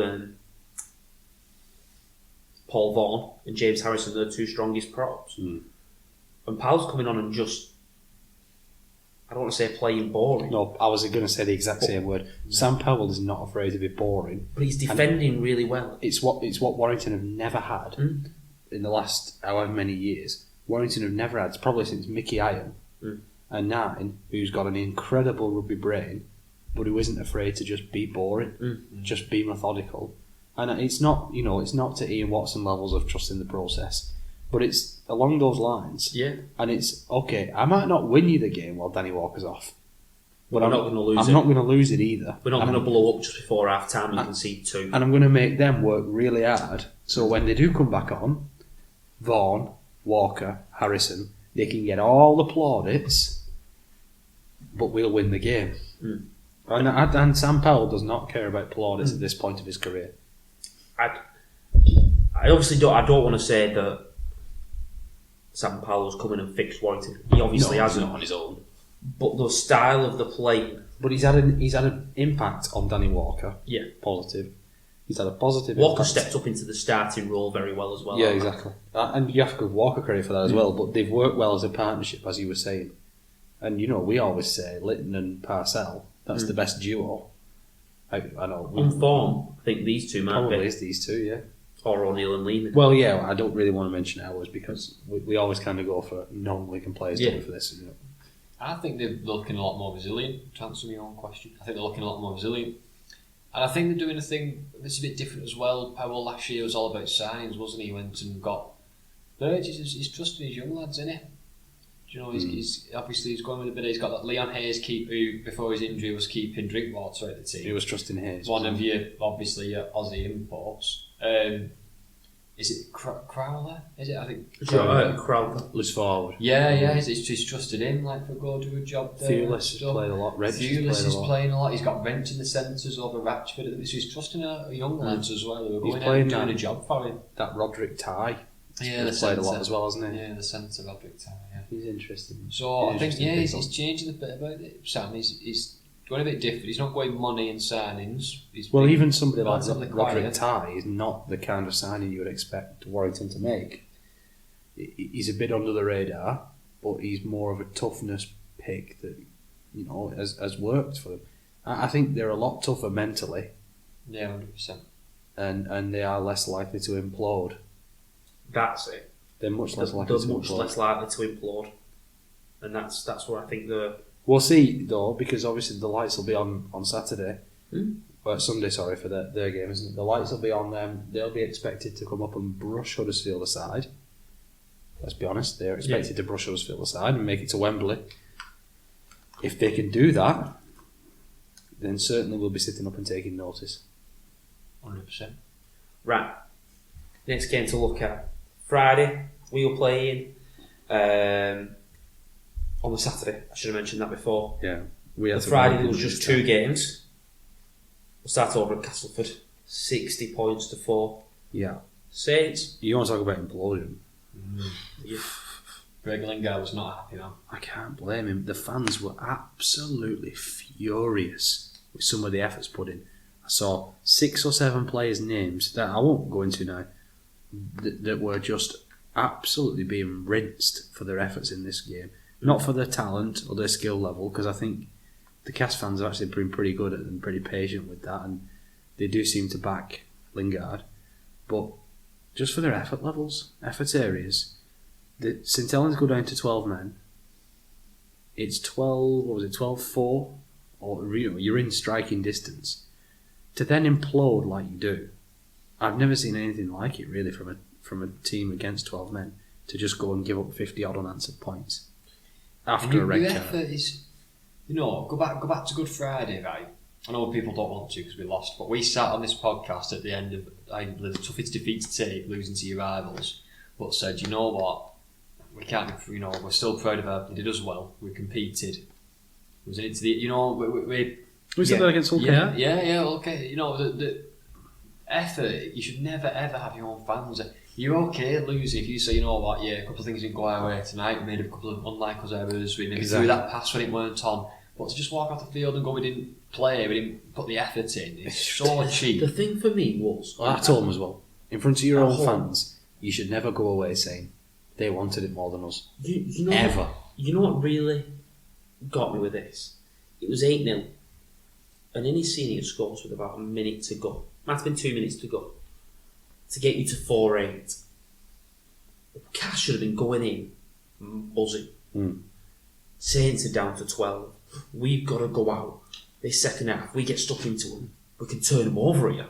Paul Vaughan and James Harrison, they're the two strongest props. And Powell's coming on and just, I don't want to say playing boring. No, I was going to say the exact same word. No. Sam Powell is not afraid to be boring, but he's defending really well. It's what Warrington have never had in the last however many years. Warrington have never had, probably since Mickey Iron and Nine, who's got an incredible rugby brain, but who isn't afraid to just be boring, just be methodical. And it's not, it's not to Ian Watson levels of trusting the process, but it's along those lines. Yeah. And it's, okay, I might not win you the game while Danny Walker's off, but I'm not going to lose it. I'm not going to lose it either. We're not going to blow up just before half time and concede two. And I'm going to make them work really hard, so when they do come back on, Vaughan, Walker, Harrison, they can get all the plaudits, but we'll win the game. And Sam Powell does not care about plaudits at this point of his career. I obviously don't. I don't want to say that Sam Powell's come in and fixed Warrington. He obviously hasn't on his own. But the style of the play. But he's had an impact on Danny Walker. Yeah, positive. He's had a positive. Walker impact. stepped up into the starting role very well as well. Yeah, exactly. And you have to give Walker credit for that as well. But they've worked well as a partnership, as you were saying. And we always say Litton and Parcell. That's the best duo. I know. On form, I think these two might probably be. is these two, yeah. Or O'Neill and Lehman. Well, yeah, I don't really want to mention ours because we always kind of go for non-Wigan players for this. I think they're looking a lot more resilient, to answer your own question. I think they're looking a lot more resilient. And I think they're doing a thing that's a bit different as well. Powell last year was all about signings, wasn't he? He went and got Burgess. He's trusting his young lads, isn't he? He's obviously he's going with a bit. He's got that Leon Hayes keeper who, before his injury, was keeping Drinkwater at the team. He was trusting Hayes. One of your Aussie imports. Is it Crowler? Is it? I think Crowler. Loose forward. Yeah. He's trusted him to go do a job there. Fearless has played a lot. Fearless is playing a lot. He's got Rent in the centres over Ratchford. So he's trusting a young lads as well who are going out and doing a job for him. That Roderick Ty. Yeah, he's played a lot as well, hasn't he? Yeah, the centre Roderick Ty. Yeah, he's interesting. So I think he's changing a bit about it. Sam, he's going a bit different. He's not going money and signings. Even somebody like Roderick Ty is not the kind of signing you would expect Warrington to make. He's a bit under the radar, but he's more of a toughness pick that has worked for them. I think they're a lot tougher mentally. Yeah, 100%. And they are less likely to implode. That's it. They're much less likely to implode. And that's where I think they're. We'll see, though, because obviously the lights will be on Saturday. Sunday, sorry, for their game, isn't it? The lights will be on them. They'll be expected to come up and brush Huddersfield aside. Let's be honest, they're expected to brush Huddersfield aside and make it to Wembley. If they can do that, then certainly we'll be sitting up and taking notice. 100%. Right. Next game to look at. Friday, we were playing on the Saturday. I should have mentioned that before. Yeah. The Friday there was just 2 games. We'll start over at Castleford. 60 points to 4. Yeah. Saints. You want to talk about implosion? Yeah. Greg Lingard was not happy, man. I can't blame him. The fans were absolutely furious with some of the efforts put in. I saw 6 or 7 players' names that I won't go into now that were just absolutely being rinsed for their efforts in this game. Not for their talent or their skill level, because I think the Cast fans have actually been pretty good and pretty patient with that, and they do seem to back Lingard. But just for their effort levels, effort areas, St Helens go down to 12 men. It's 12-4, or you're in striking distance. To then implode like you do, I've never seen anything like it really from a team against 12 men to just go and give up 50 odd unanswered points after a red card. Effort is, go back to Good Friday, right? I know people don't want to because we lost, but we sat on this podcast at the end of the toughest defeat to take, losing to your rivals, but said, you know what, we can't, we're still proud of her. They did us well. We competed. It was into the, we said that against Hull. Yeah, okay. The effort, you should never ever have your own fans. You're okay losing if you say, you know what, a couple of things didn't go our way tonight, we made a couple of unlike us errors, we maybe threw that pass when it weren't on. But to just walk off the field and go, we didn't play, we didn't put the effort in, it's so cheap. The thing for me was... I told them as well, in front of your own fans, you should never go away saying, they wanted it more than us. You know ever. You know what really got me with this? It was 8-0. And in his senior scores with about a minute to go. Might have been 2 minutes to go. To get you to 4-8. Cash should have been going in, buzzing. Saints are down to 12. We've got to go out. This second half, we get stuck into them. We can turn them over here.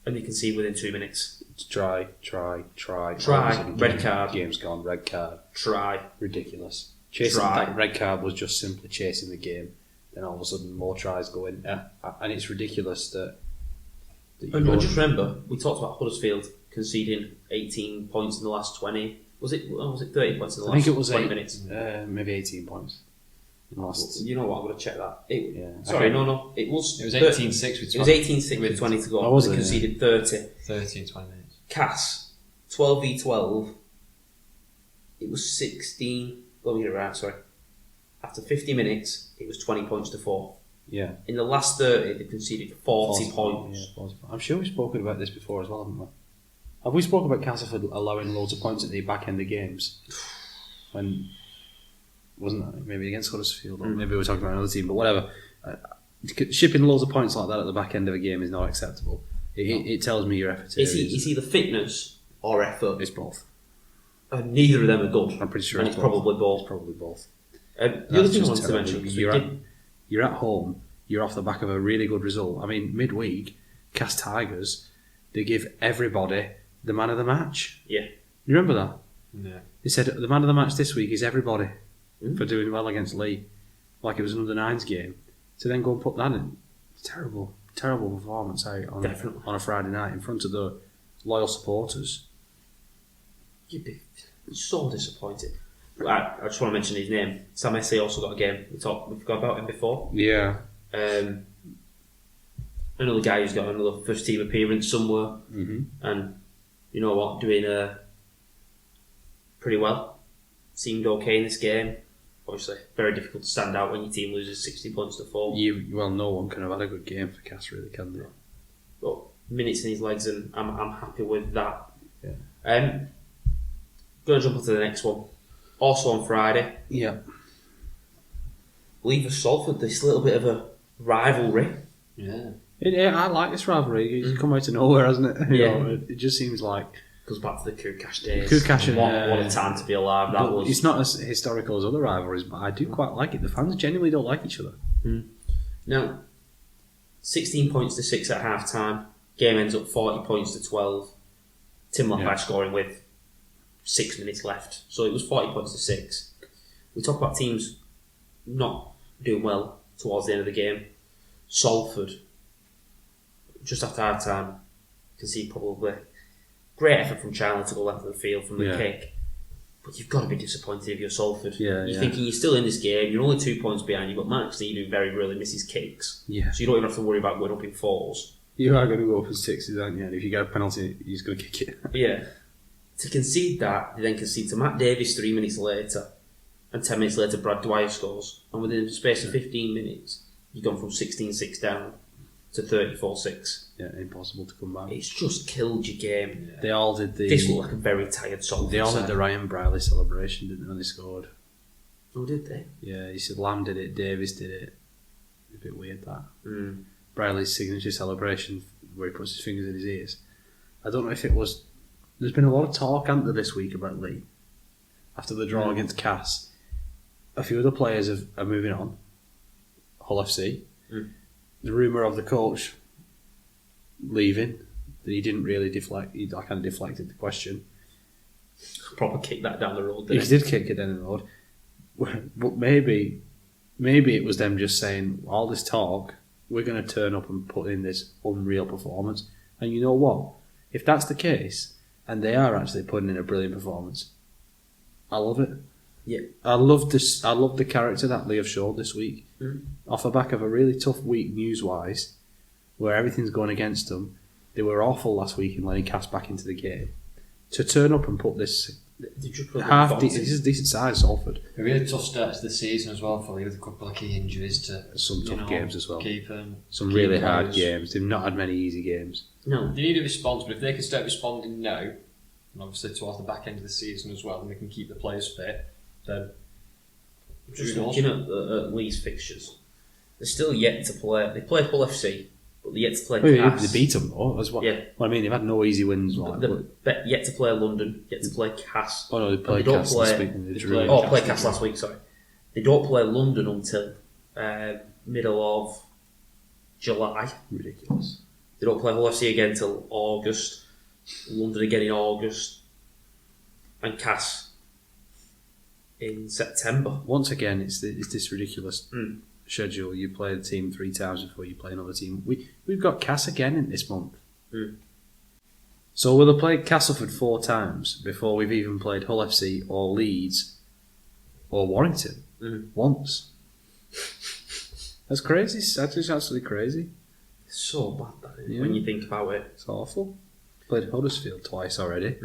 And they can see within 2 minutes. It's try. Red card. Game's gone, red card. Try. Ridiculous. That red card was just simply chasing the game. Then all of a sudden more tries go in. And it's ridiculous that and just remember, we talked about Huddersfield conceding 18 points in the last 20. Was it 30 points in the last 20 minutes? Maybe 18 points. You know what? I'm going to check that. No. It was 18-6 with 20. It was 18-6 with 20 to go. Was it? Conceded 30. 30 in 20 minutes. Cass, 12v12. It was 16. Let me get it right, sorry. After 50 minutes, it was 20 points to 4. Yeah. In the last 30, they conceded 40 points. Yeah, 40. I'm sure we've spoken about this before as well, haven't we? Have we spoken about Castleford allowing loads of points at the back end of games? When wasn't that maybe against Huddersfield, or maybe we were talking about another team, but whatever. Shipping loads of points like that at the back end of a game is not acceptable. It tells me your effort. It's either fitness or effort. It's both. And neither of them are good. I'm pretty sure and it's probably both. It's probably both. The other thing I wanted to mention was you're at home, you're off the back of a really good result. I mean, midweek, Cast Tigers, they give everybody the man of the match. Yeah. You remember that? Yeah. They said the man of the match this week is everybody for doing well against Lee, like it was an under-9s game. To then go and put that in, terrible performance out on a Friday night in front of the loyal supporters. You'd be so disappointed. I just want to mention his name. Sam Essay also got a game. We've got about him before. Yeah. Another guy who's got another first team appearance somewhere, and you know what, doing pretty well. Seemed okay in this game. Obviously, very difficult to stand out when your team loses 60 points to 4. No one can have had a good game for Cass, really, can they? But minutes in his legs, and I'm happy with that. Yeah. Going to jump onto the next one. Also on Friday. Yeah. Lever Salford, this little bit of a rivalry. Yeah. I like this rivalry. It's come out of nowhere, hasn't it? Yeah. It just seems like Goes back to the Kukash days. Kukash and, what a time to be alive that was. It's not as historical as other rivalries, but I do quite like it. The fans genuinely don't like each other. Now, 16 points to 6 at half time. Game ends up 40 points to 12. Tim Lampard scoring with 6 minutes left. So it was 40 points to 6. We talk about teams not doing well towards the end of the game. Salford, just after half time, can see probably great effort from Chandler to go left of the field from the kick. But you've got to be disappointed if you're Salford. You're thinking you're still in this game, you're only 2 points behind, you've got Mark Sneed who very rarely misses kicks. So you don't even have to worry about going up in 4s. You are going to go up in 6s, aren't you? And if you get a penalty, he's going to kick it. To concede that, they then concede to Matt Davies 3 minutes later. And 10 minutes later, Brad Dwyer scores. And within the space of 15 minutes, you've gone from 16-6 down to 34-6. Yeah, impossible to come back. It's just killed your game. They all did the... This looked like a very tired Salford. They all side. did the Ryan Briley celebration, didn't they, when they scored? Oh, did they? Yeah, he said Lamb did it, Davies did it. It's a bit weird, that. Briley's signature celebration, where he puts his fingers in his ears. I don't know if it was... There's been a lot of talk, hasn't there, this week about Lee? After the draw against Cass. A few of the players are moving on. Hull FC. The rumour of the coach leaving, that he didn't really deflect, he kind of deflected the question. Proper kick that down the road, He did kick it down the road. But maybe it was them just saying, all this talk, we're going to turn up and put in this unreal performance. And you know what? If that's the case, and they are actually putting in a brilliant performance, I love it. Yeah, I love this. I love the character that Lee have showed this week. Off the back of a really tough week news-wise, where everything's going against them. They were awful last week in letting Cass back into the game. To turn up and put this decent size Salford. A really tough start to the season as well for Lee, with a couple of key injuries to some tough games as well. Some keep really hard players. games. They've not had many easy games. No, they need a response, but if they can start responding now, and obviously towards the back end of the season as well, and they can keep the players fit, then just looking at Lee's fixtures, they're still yet to play. They played Hull FC, but they're yet to play Cass. They beat them though. That's what. Yeah. Well, I mean, they've had no easy wins. They're yet to play London, yet to play Cass. Oh no, they played Cass last week. Played Cass last week. Sorry, they don't play London until middle of July. Ridiculous. They don't play Hull FC again till August. London again in August, and Cass in September. Once again, it's this ridiculous schedule. You play the team 3 times before you play another team. We've got Cass again in this month. So we'll have played Castleford 4 times before we've even played Hull FC or Leeds or Warrington once. That's crazy. That's just absolutely crazy. It's so bad that is, when you think about it. It's awful. Played Huddersfield twice already.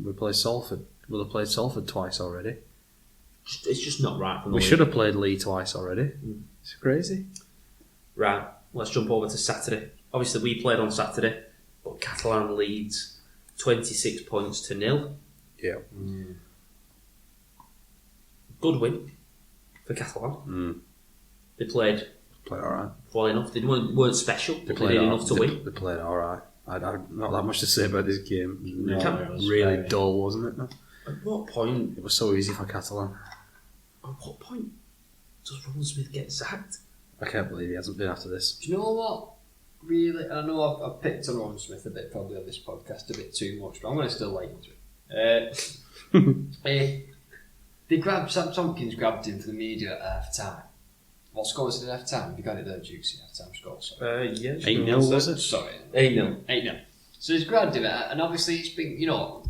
We played Salford. We'll have played Salford twice already. It's just not right for the We league. should have played Lee twice already. It's crazy. Right, let's jump over to Saturday. Obviously, we played on Saturday, but Catalan leads 26 points to 0. Yeah. Good win for Catalan. They played alright. well enough. They weren't special, but they did enough to win. They played alright. I not that much to say about this game. No, it was really dull, wasn't it? At what point? It was so easy for Catalan. At what point does Ron Smith get sacked? I can't believe he hasn't been after this. Do you know what? Really, I know I've picked on Ron Smith a bit probably on this podcast a bit too much, but I'm going to still like into it. Sam Tompkins grabbed him for the media at half time. What score was it at half time? Have you got it there, Juicy? Half time score. Yeah. 8-0 was it? Sorry. 8-0. 8-0. So he's grabbed him, and obviously it's been,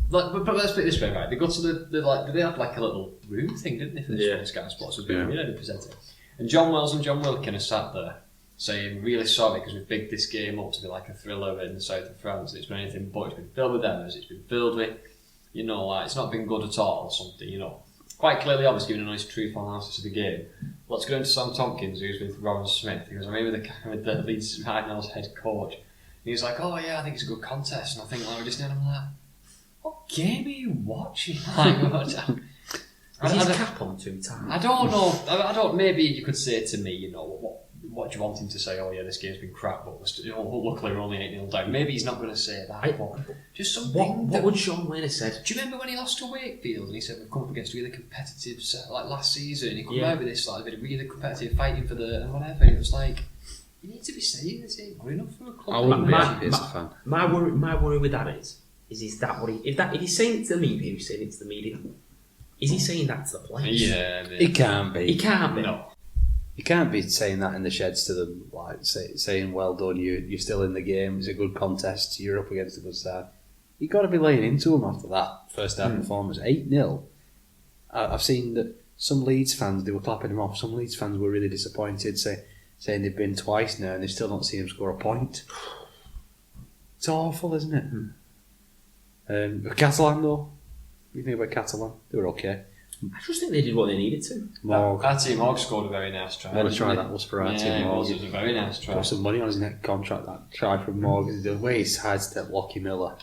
but let's put it this way, right? They got to they had like a little room thing, didn't they, for this Sky Sports? They presented. And John Wells and John Wilkin are sat there saying, really sorry because we've bigged this game up to be like a thriller in the south of France. It's been anything but. It's been filled with errors. It's been filled with, it's not been good at all or something, Quite clearly, obviously, giving a nice truthful analysis of the game. Let's go into Sam Tompkins, who's with Ron Smith. He goes, I'm here with the Leeds Cardinals head coach. And he's like, oh yeah, I think it's a good contest. And I think we're just doing. I'm like, what game are you watching? Is his cap on 2 times? I don't know. I don't. Maybe you could say to me, what do you want him to say? Oh yeah, this game's been crap, but luckily we're only 8-0 down. Maybe he's not going to say that. But just something. What would Sean Wayne have said? Do you remember when he lost to Wakefield and he said we've come up against really competitive like last season? And he come out with this like really competitive fighting for the and whatever. And it was like you need to be saying this ain't good enough for a club. I wouldn't be a fan. My worry with that is that what if he's saying it to the media, he's saying it to the media. Is he saying that to the players? Yeah, He can't be. He can't be. No. You can't be saying that in the sheds to them, like saying, "Well done, you're still in the game. It's a good contest. You're up against a good side." You've got to be laying into them after that first half performance. 8-0. I've seen that some Leeds fans, they were clapping him off. Some Leeds fans were really disappointed, saying they've been twice now and they still don't see him score a point. It's awful, isn't it? Catalan though, what do you think about Catalan? They were okay. I just think they did what they needed to. Artie Morg scored a very nice try. What a try that was for Artie Morg. It was a very nice try. Put some money on his next contract, that try from Morgan. The way he sidestepped Lockie Miller.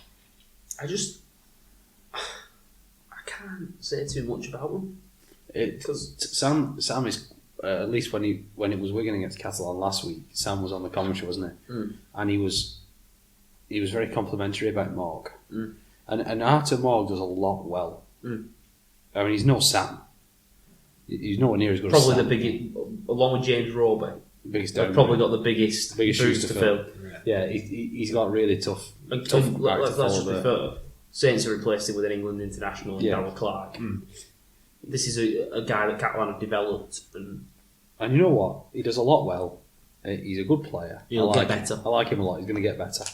I can't say too much about them. Because Sam is at least when it was Wigan against Catalan last week, Sam was on the commentary, wasn't he? And he was very complimentary about Morg. And Arthur Morg does a lot well. I mean, he's no Sam. He's nowhere near as good as Sam. Probably the biggest, along with James Roby. Biggest they've probably got the biggest shoes to fill. Yeah, he's got really tough. Let's just be fair. Saints have replaced him with an England international and Darryl Clark. This is a guy that Catalan have developed. And you know what? He does a lot well. He's a good player. He'll get better. I like him a lot. He's going to get better.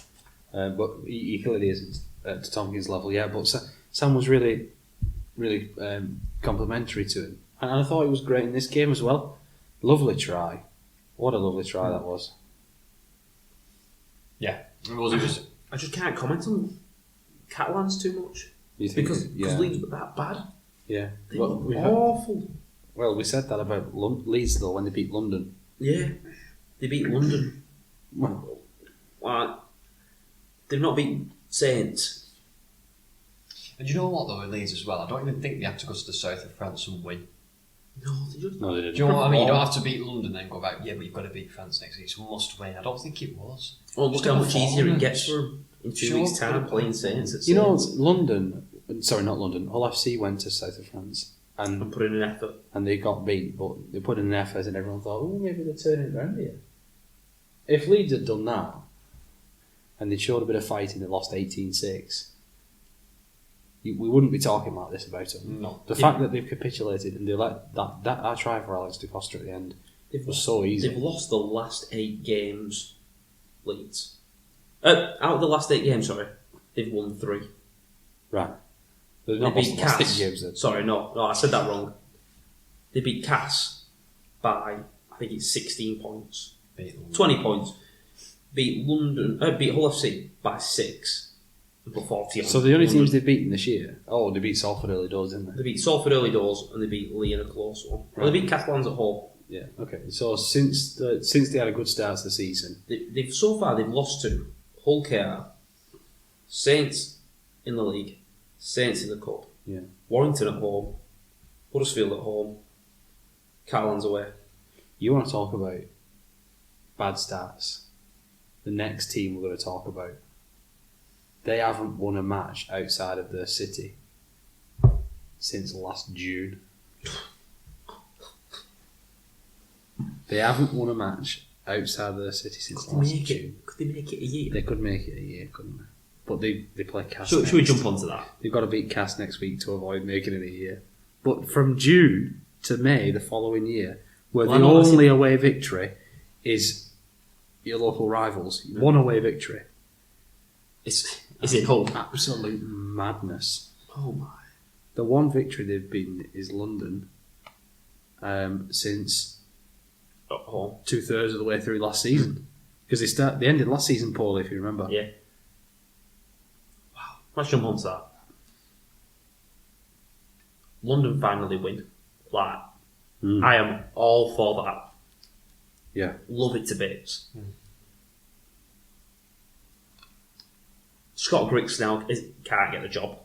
But he clearly isn't to Tompkins' level yet. But Sam was really complimentary to him. And I thought he was great in this game as well. Lovely try. What a lovely try that was. Yeah. I just can't comment on Catalans too much. You think because Leeds were that bad. Yeah. They were awful. Well, we said that about Leeds though when they beat London. Yeah. They beat London. They've not beat Saints. And you know what though, in Leeds as well, I don't even think they have to go to the south of France and win. No, they didn't. No, they didn't. Do you know what I mean? You don't have to beat London then go back, yeah, but you've got to beat France next week. It's a must win. I don't think it was. Well, look how much easier it gets for them in 2 weeks' time playing Saints at Saints. You know, not London, Hull FC went to south of France and put in an effort. And they got beat, but they put in an effort and everyone thought, oh, maybe they're turning it around here. If Leeds had done that and they showed a bit of fighting, they lost 18-6, we wouldn't be talking like this about them. No. The fact that they've capitulated and they let that try for Alex de Costa at the end was so easy. They've lost the last 8 games, Leeds. Out of the last 8 games, they've won 3. Right. They've not beat lost the last 8 Cass. games then. Sorry, no, I said that wrong. They beat Cass by, I think it's 16 points. 20 points. Beat Hull FC by 6. Put 40 on. So the only teams they've beaten this year, they beat Salford early doors, didn't they? They beat Salford early doors and they beat Lee in a close one. Right. Well, they beat Catalans at home. Yeah, okay. So since they had a good start to the season, they've so far they've lost to Hull KR, Saints in the league, Saints in the cup, Warrington at home, Huddersfield at home, Catalans away. You want to talk about bad stats? The next team we're going to talk about, they haven't won a match outside of their city since last June. They haven't won a match outside of their city since last June. Could they make it a year? They could make it a year, couldn't they? But they play Cass. Should we jump onto that? They've got to beat Cass next week to avoid making it a year. But from June to May the following year, where the only away victory is your local rivals, one away victory. Is it Hull? Absolute madness. Oh my. The one victory they've beaten is London since 2/3 of the way through last season. Because they ended last season poorly, if you remember. Yeah. Wow. Let's jump onto that. London finally win. I am all for that. Yeah. Love it to bits. Scott Griggs now can't get a job.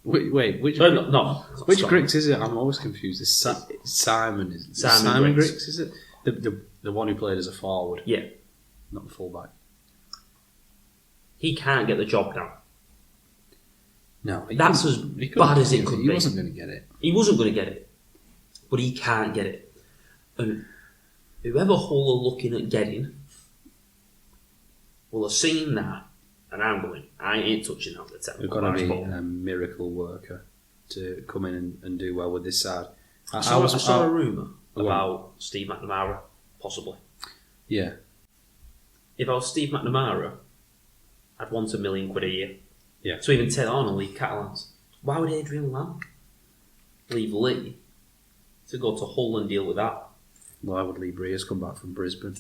Wait, which no, which Griggs is it? I'm always confused. It's Simon, is it? Simon Griggs, is it? The one who played as a forward, Yeah. not the fullback. He can't get the job done. No, That's as bad as it could be. He wasn't going to get it. He wasn't going to get it. But he can't get it. And whoever Hull are looking at getting will have seen that, and I'm going, I ain't touching that the We've got to be a miracle worker to come in and do well with this side. I saw a rumour about Steve McNamara, possibly. Yeah. If I was Steve McNamara, I'd want £1 million a year. Yeah. So even Ted Arnold leave Catalans. Why would Adrian Lamb leave Lee to go to Hull and deal with that? Why would Lee Breers come back from Brisbane?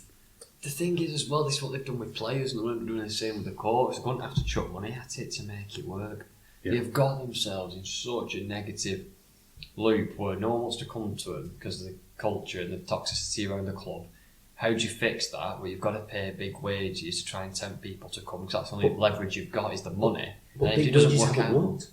The thing is, as well, this is what they've done with players, and they're doing the same with the coach. They're going to have to chuck money at it to make it work. Yeah. They've got themselves in such a negative loop where no one wants to come to them because of the culture and the toxicity around the club. How do you fix that? Well, you've got to pay big wages to try and tempt people to come, because that's the only leverage you've got is the money. But and if big it doesn't wages work haven't out, worked.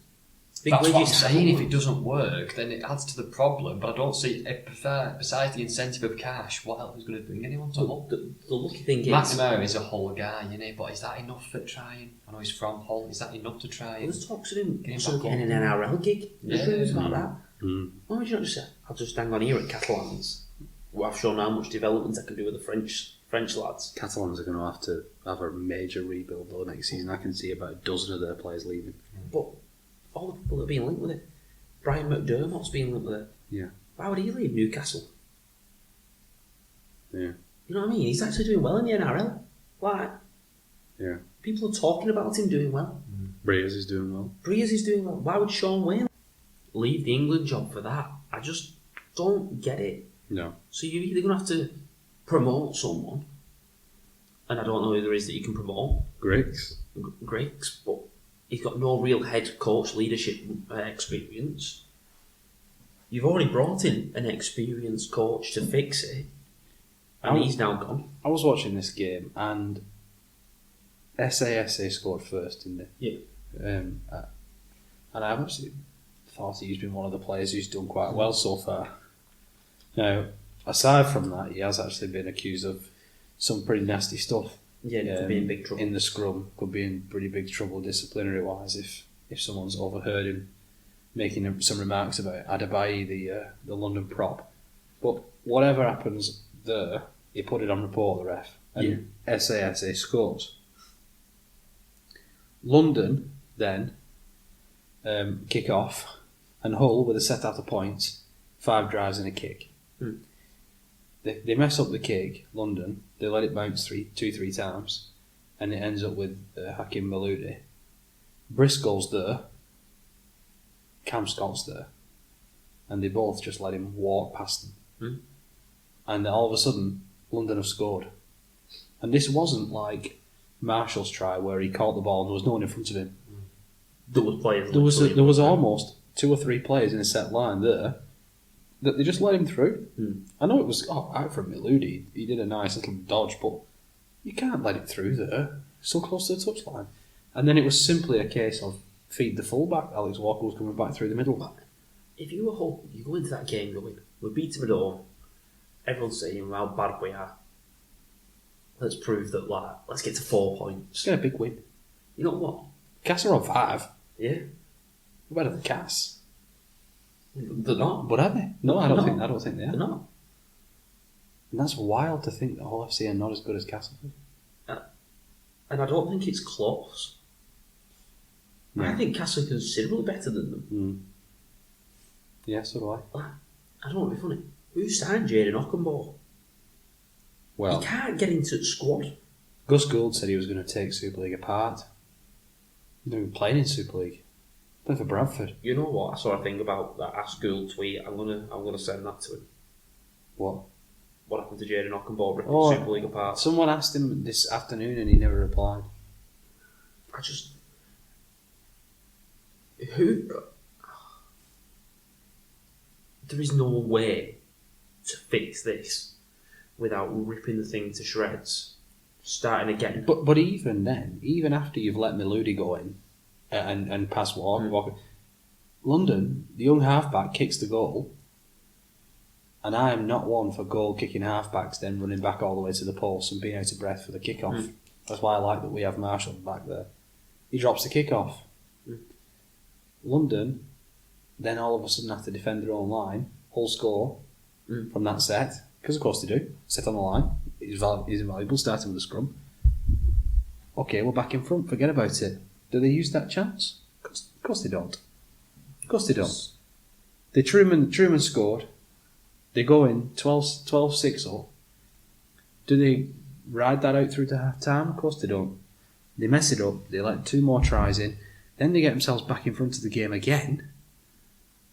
Big that's what I'm wages saying. haven't If it worked. doesn't work, then it adds to the problem. But I don't see, besides the incentive of cash, what else is going to bring anyone to Hull? The lucky thing is, McNamara is a Hull guy, you know, but is that enough for trying? I know he's from Hull. Is that enough to try? there's talks of him Getting also back getting an NRL gig. There's Yeah. rumours about that. Mm. Why would you not just say, I'll just hang on here at Catalans, where I've shown how much development I can do with the French lads. Catalans are going to have a major rebuild though next season. I can see about a dozen of their players leaving. But all the people that are being linked with it, Brian McDermott's being linked with it. Yeah. Why would he leave Newcastle? Yeah. You know what I mean? He's actually doing well in the NRL. Like, Yeah. people are talking about him doing well. Breers is doing well. Breers is doing well. Why would Sean Wayne leave the England job for that? I just don't get it. No. So you're either going to have to promote someone, and I don't know who there is that you can promote, Griggs. Griggs, but he's got no real head coach leadership experience. You've already brought in an experienced coach to fix it, and he's now gone. I was watching this game and SASA scored first, didn't they? Yeah. And I've actually thought he's been one of the players who's done quite well so far. Now, aside from that, he has actually been accused of some pretty nasty stuff. Yeah, could be in big trouble. In the scrum, could be in pretty big trouble disciplinary-wise if someone's overheard him making some remarks about Adebayo, the London prop. But whatever happens there, he put it on report, the ref, and SASA scores. London then kick off, and Hull with a set out of points, 5 drives and a kick. They mess up the kick, London. They let it bounce 3 times, and it ends up with Hakim Maludi. Briscoe's there, Cam Scott's there, and they both just let him walk past them. And all of a sudden, London have scored. And this wasn't like Marshall's try where he caught the ball and there was no one in front of him. There was players. There was almost 2 or 3 players in a set line there that they just let him through. I know it was out from Maludi. He did a nice little dodge, but you can't let it through there. So close to the touchline. And then it was simply a case of feed the fullback. Alex Walker was coming back through the middle. If you were Hull, you go into that game going, we beat them at home. Everyone's saying how bad we are. Let's prove that. Let's get to 4 points. It's got a big win. You know what? Cass are on 5. Yeah, We're better than Cass. they're not. But are they? No, I don't think they are. They're not. And that's wild to think that Hull FC are not as good as Castleford. And I don't think it's close. No. I think Castle are considerably better than them. Yeah, so do I. I don't want to be funny. Who signed Jaden Ockenbaugh? Well, He can't get into the squad. Gus Gould said he was going to take Super League apart. They've been playing in Super League. Playing for Bradford. You know what? I saw a thing about that Ask Gould tweet. I'm gonna send that to him. What? What happened to Jaden Ockenbaugh ripping Oh, Super League apart? Someone asked him this afternoon and he never replied. There is no way to fix this without ripping the thing to shreds, starting again. But even then, even after you've let Maludi go in and pass Walker, London, the young halfback kicks the goal, And I am not one for goal-kicking halfbacks then running back all the way to the post and being out of breath for the kick-off. That's why I like that we have Marshall back there. He drops the kick-off. London then all of a sudden have to defend their own line, whole score from that set, because of course they do. Set on the line. He's invaluable starting with the scrum. Okay, we're back in front, forget about it. Do they use that chance? Of course they don't. Of course they don't. Truman scored. They go in 12-6 up. Do they ride that out through to half time? Of course they don't. They mess it up. They let 2 more tries in. Then they get themselves back in front of the game again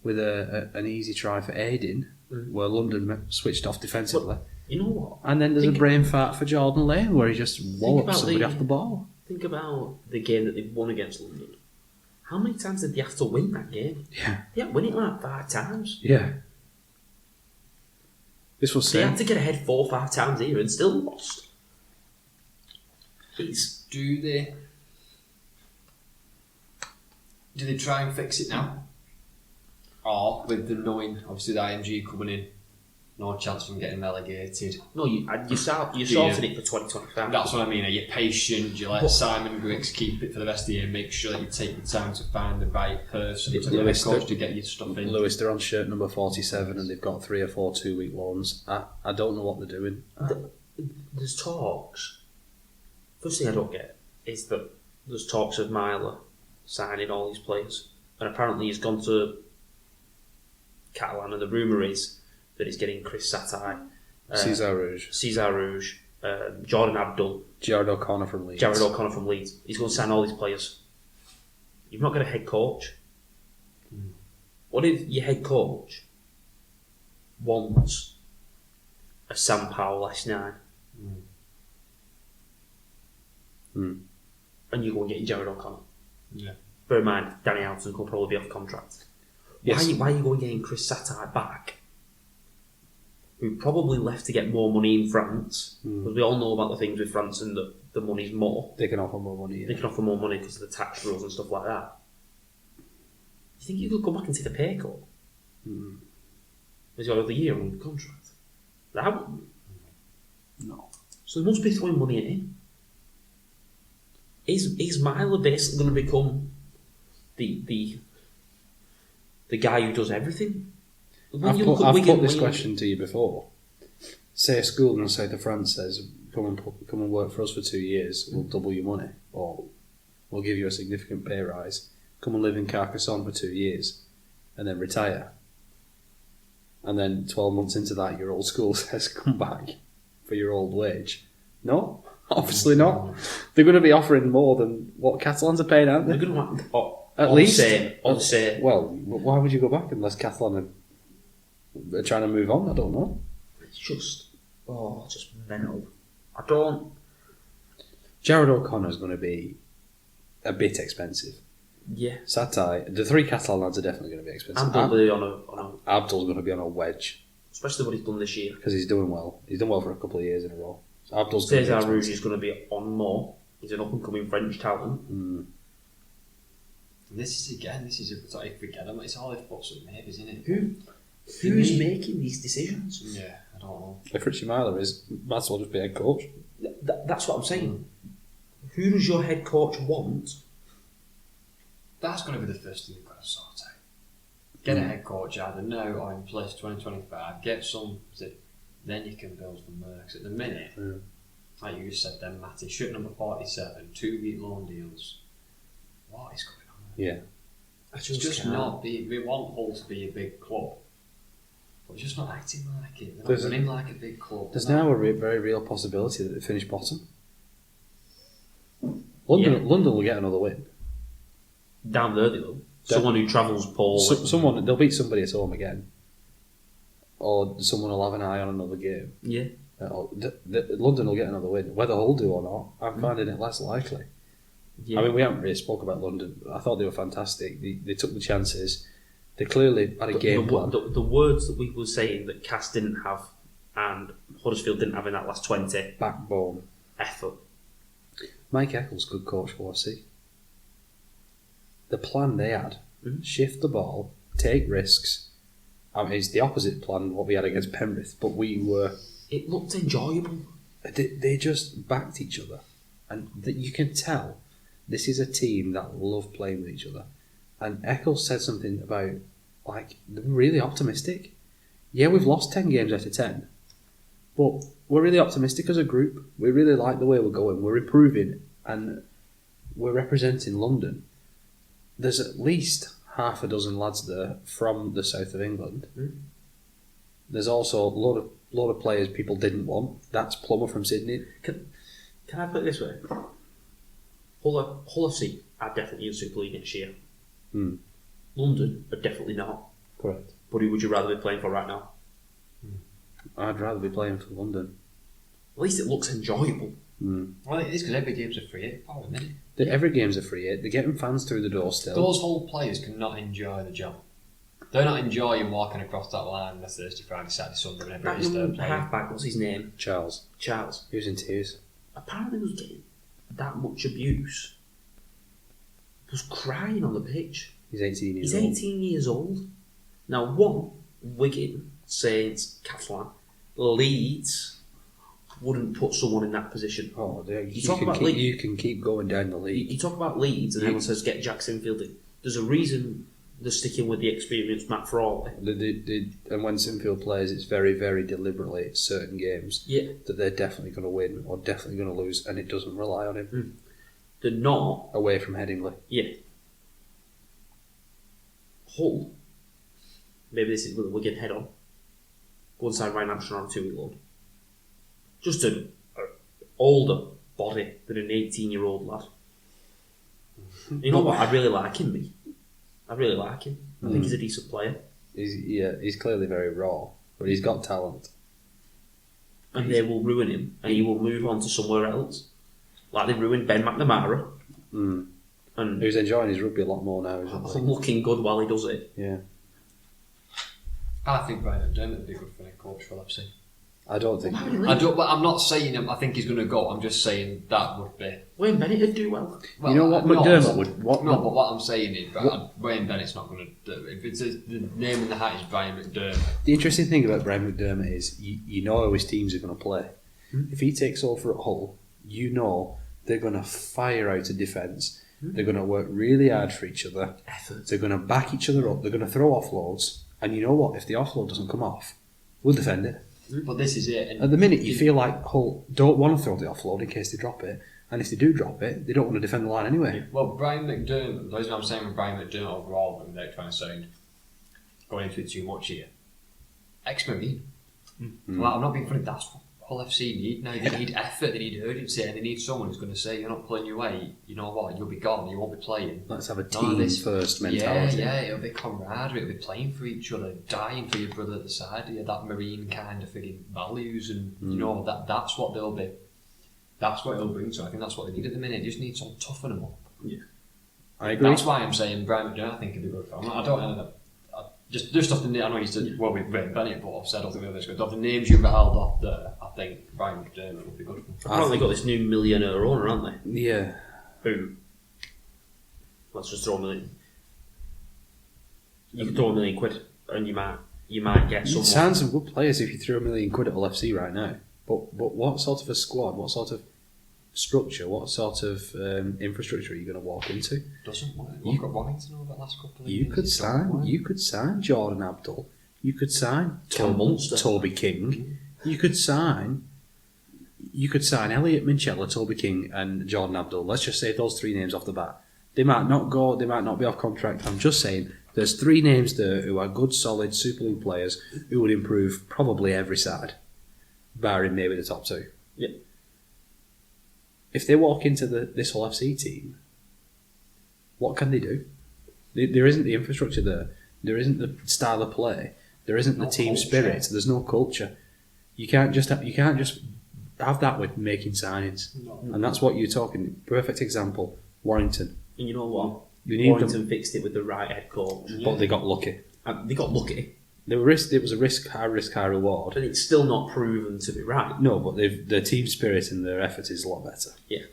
with an easy try for Aiden, where London switched off defensively. But you know what? And then there's a brain fart for Jordan Lane where he just wallops somebody off the ball. Think about the game that they won against London. How many times did they have to win that game? Yeah, win it like 5 times. Yeah. This was They had to get ahead 4 or 5 times here and still lost. Do they try and fix it now? Or with them knowing, obviously, the IMG coming in, no chance from getting relegated? No, you're sorting it for 2025. That's what I mean. Are you patient? Do you let Simon Griggs keep it for the rest of the year? Make sure that you take the time to find the right person, the coach to get your stuff in. Lewis, they're on shirt number 47 and they've got 3 or 4 2-week loans. I don't know what they're doing. There's talks. First thing I don't get is that there's talks of Myler signing all these players, and apparently he's gone to Catalan, and the rumour is that he's getting Chris Satai, Cesar Rouge, Jordan Abdul, Jared O'Connor from Leeds. He's going to sign all these players. You've not got a head coach. What if your head coach wants a Sam Powell S9? And you go and get Jared O'Connor. Yeah. Bear in mind, Danny Alton will probably be off contract. Yes. Why are you going getting Chris Satai back? Who probably left to get more money in France, because we all know about the things with France and that the money's more. They can offer more money. They can offer more money because of the tax rules and stuff like that. You think you could go back and take a pay cut? He's got another year on the contract. That wouldn't. No. So they must be throwing money at him. Is Myler basically going to become the guy who does everything? I've put this question to you before. Say a school in the south of France says, come and work for us for 2 years, we'll double your money, or we'll give you a significant pay rise. Come and live in Carcassonne for 2 years, and then retire. And then 12 months into that, your old school says, come back for your old wage. No, obviously not. They're going to be offering more than what Catalans are paying, aren't they? They're going to At least. Well, why would you go back unless Catalan are trying to move on? I don't know. It's just mental. I don't. Jared O'Connor is going to be a bit expensive. Yeah. Satai, the 3 Catalan lads are definitely going to be expensive. Abdul's going to be on a wedge. Especially what he's done this year. Because he's doing well. He's done well for a couple of years in a row. So Abdul's Cesar Rouge is going to be on more. He's an up-and-coming French talent. This is if we get him, it's all if buts and maybes, isn't it? Who's making these decisions? Yeah, I don't know. If Richie Myler is, might as well just be head coach. That's what I'm saying. Who does your head coach want? That's going to be the first thing you've got to sort out. Get a head coach either now or in place 2025. Get some, then you can build from there. Because at the minute, like you just said, then Matty, shirt number 47, 2-week loan deals. What is going on? Yeah. It's just not. We want Hull to be a big club, but we're just not acting like it. They're not running like a big club. There's now a very real possibility that they finish bottom. London will get another win. Down there, they will. Someone who travels poorly. They'll beat somebody at home again, or someone will have an eye on another game. Yeah. London will get another win, whether Hull do or not. I'm finding it less likely. Yeah. I mean, we haven't really spoke about London. I thought they were fantastic. They took the chances. They clearly had a game plan. The words that we were saying that Cass didn't have and Huddersfield didn't have in that last 20. Backbone. Effort. Mike Eccles, good coach for us. The plan they had, shift the ball, take risks, I mean, it's the opposite plan of what we had against Penrith, but we were... It looked enjoyable. They just backed each other. And you can tell this is a team that love playing with each other. And Eccles said something about, like, they're really optimistic. Yeah, we've lost 10 games out of 10. But we're really optimistic as a group. We really like the way we're going. We're improving. And we're representing London. There's at least half a dozen lads there from the south of England. There's also a lot of players people didn't want. That's Plummer from Sydney. Can I put it this way? Hull FC are definitely in Super League next year. London are definitely not. Correct. But who would you rather be playing for right now? I'd rather be playing for London. At least it looks enjoyable. Well, it is because every game's a free hit. Oh, isn't it? Every game's a free hit. They're getting fans through the door still. Those Hull players cannot enjoy the job. They're not enjoying walking across that line on a Thursday, Friday, Saturday, Sunday, whenever it is they're playing. Halfback, what's his name? Charles. He was in tears. Apparently was getting that much abuse. Was crying on the pitch. He's 18 years He's old. 18 years old. Now, Wigan, Saints, Catalan, Leeds wouldn't put someone in that position. Oh, You can keep going down the league. You talk about Leeds and everyone says get Jack Sinfield in. There's a reason they're sticking with the experienced Matt Frawley. And when Sinfield plays, it's very, very deliberately at certain games that they're definitely going to win or definitely going to lose, and it doesn't rely on him. They're not. Away from Headingley. Yeah. Hull, maybe this is where Wigan head on. Go inside Ryan Armstrong on a 2-week loan. Just an older body than an 18-year-old lad. You know what? I really like him, I really like him. I think he's a decent player. He's clearly very raw, but he's got talent. And they will ruin him, and he will move on to somewhere else. Like they ruined Ben McNamara. And who's enjoying his rugby a lot more now, isn't he? Looking good while he does it. Yeah. I think Brian McDermott would be good for a coach for FC. I don't think. But I'm not saying I think he's going to go. I'm just saying that would be. Wayne Bennett would do well. You know what McDermott would. But what I'm saying is, Wayne Bennett's not going to do it. If it's the name in the hat is Brian McDermott. The interesting thing about Brian McDermott is you know how his teams are going to play. If he takes over at Hull, you know they're going to fire out a defence. They're going to work really hard for each other. Effort. They're going to back each other up. They're going to throw offloads. And you know what? If the offload doesn't come off, we'll defend it. But this is it. And at the minute, you feel like Hull don't want to throw the offload in case they drop it. And if they do drop it, they don't want to defend the line anyway. Well, Brian McDermott, the reason I'm saying with Brian McDermott overall, and they're trying to sound going into it too much here, ex-Marine. Well, I'm not being funny, that's what Hull FC need now. They need effort, they need urgency, and they need someone who's going to say, you're not pulling your weight, you know what, you'll be gone, you won't be playing. Let's have a team-first mentality. Yeah, it'll be camaraderie, it'll be playing for each other, dying for your brother at the side of you, that Marine kind of frigging values, and you know, that's what they'll be. That's what it'll bring to. I think that's what they need at the minute. They just need someone to toughen them up. Yeah, I agree. That's why I'm saying Brian McDermott. I think he'd be good for him. I don't know. Just off the I know he's well with Bennett, but I've said off the others. But off the names you rattled off there, I think Brian McDermott would be good for him. Apparently got this new millionaire owner, haven't they? Yeah. Who? Let's just throw $1 million. You could throw £1 million and you might get someone. You'd sign some good players if you threw £1 million at Hull FC right now. But what sort of a squad? What sort of structure? What sort of infrastructure are you going to walk into? Doesn't work. Look at Warrington over the last couple of years. You could sign Jordan Abdul. You could sign Toby King. You could sign Elliot Minchella, Toby King, and Jordan Abdul. Let's just say those three names off the bat. They might not go. They might not be off contract. I'm just saying there's three names there who are good, solid Super League players who would improve probably every side, barring maybe the top two. Yeah. If they walk into this Hull FC team, what can they do? There isn't the infrastructure there. There isn't the style of play. There isn't the team spirit. There's no culture. You can't just have that with making signings. No. And that's what you're talking. Perfect example. Warrington. And you know what? Warrington fixed it with the right head coach. But they got lucky. They got lucky. It was a high risk, high reward. But it's still not proven to be right. No, but their team spirit and their effort is a lot better. Yeah.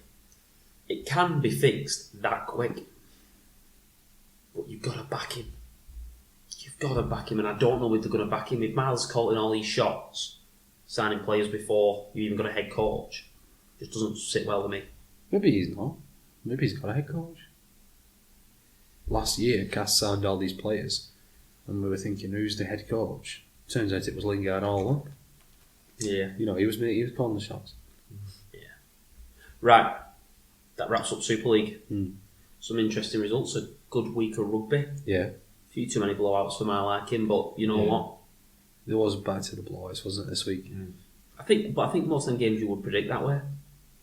It can be fixed that quick. But you've got to back him. You've got to back him, and I don't know if they're going to back him. If Miles is calling all these shots, signing players before you even got a head coach, just doesn't sit well with me. Maybe he's not. Maybe he's got a head coach. Last year, Cass signed all these players, and we were thinking, who's the head coach? Turns out it was Lingard all up. Yeah. You know, he was calling the shots. Yeah. Right. That wraps up Super League. Hmm. Some interesting results. A good week of rugby. Yeah. A few too many blowouts for my liking, but you know what? There was back to the blowouts, wasn't it, this week? Mm. I think most of them games you would predict that way.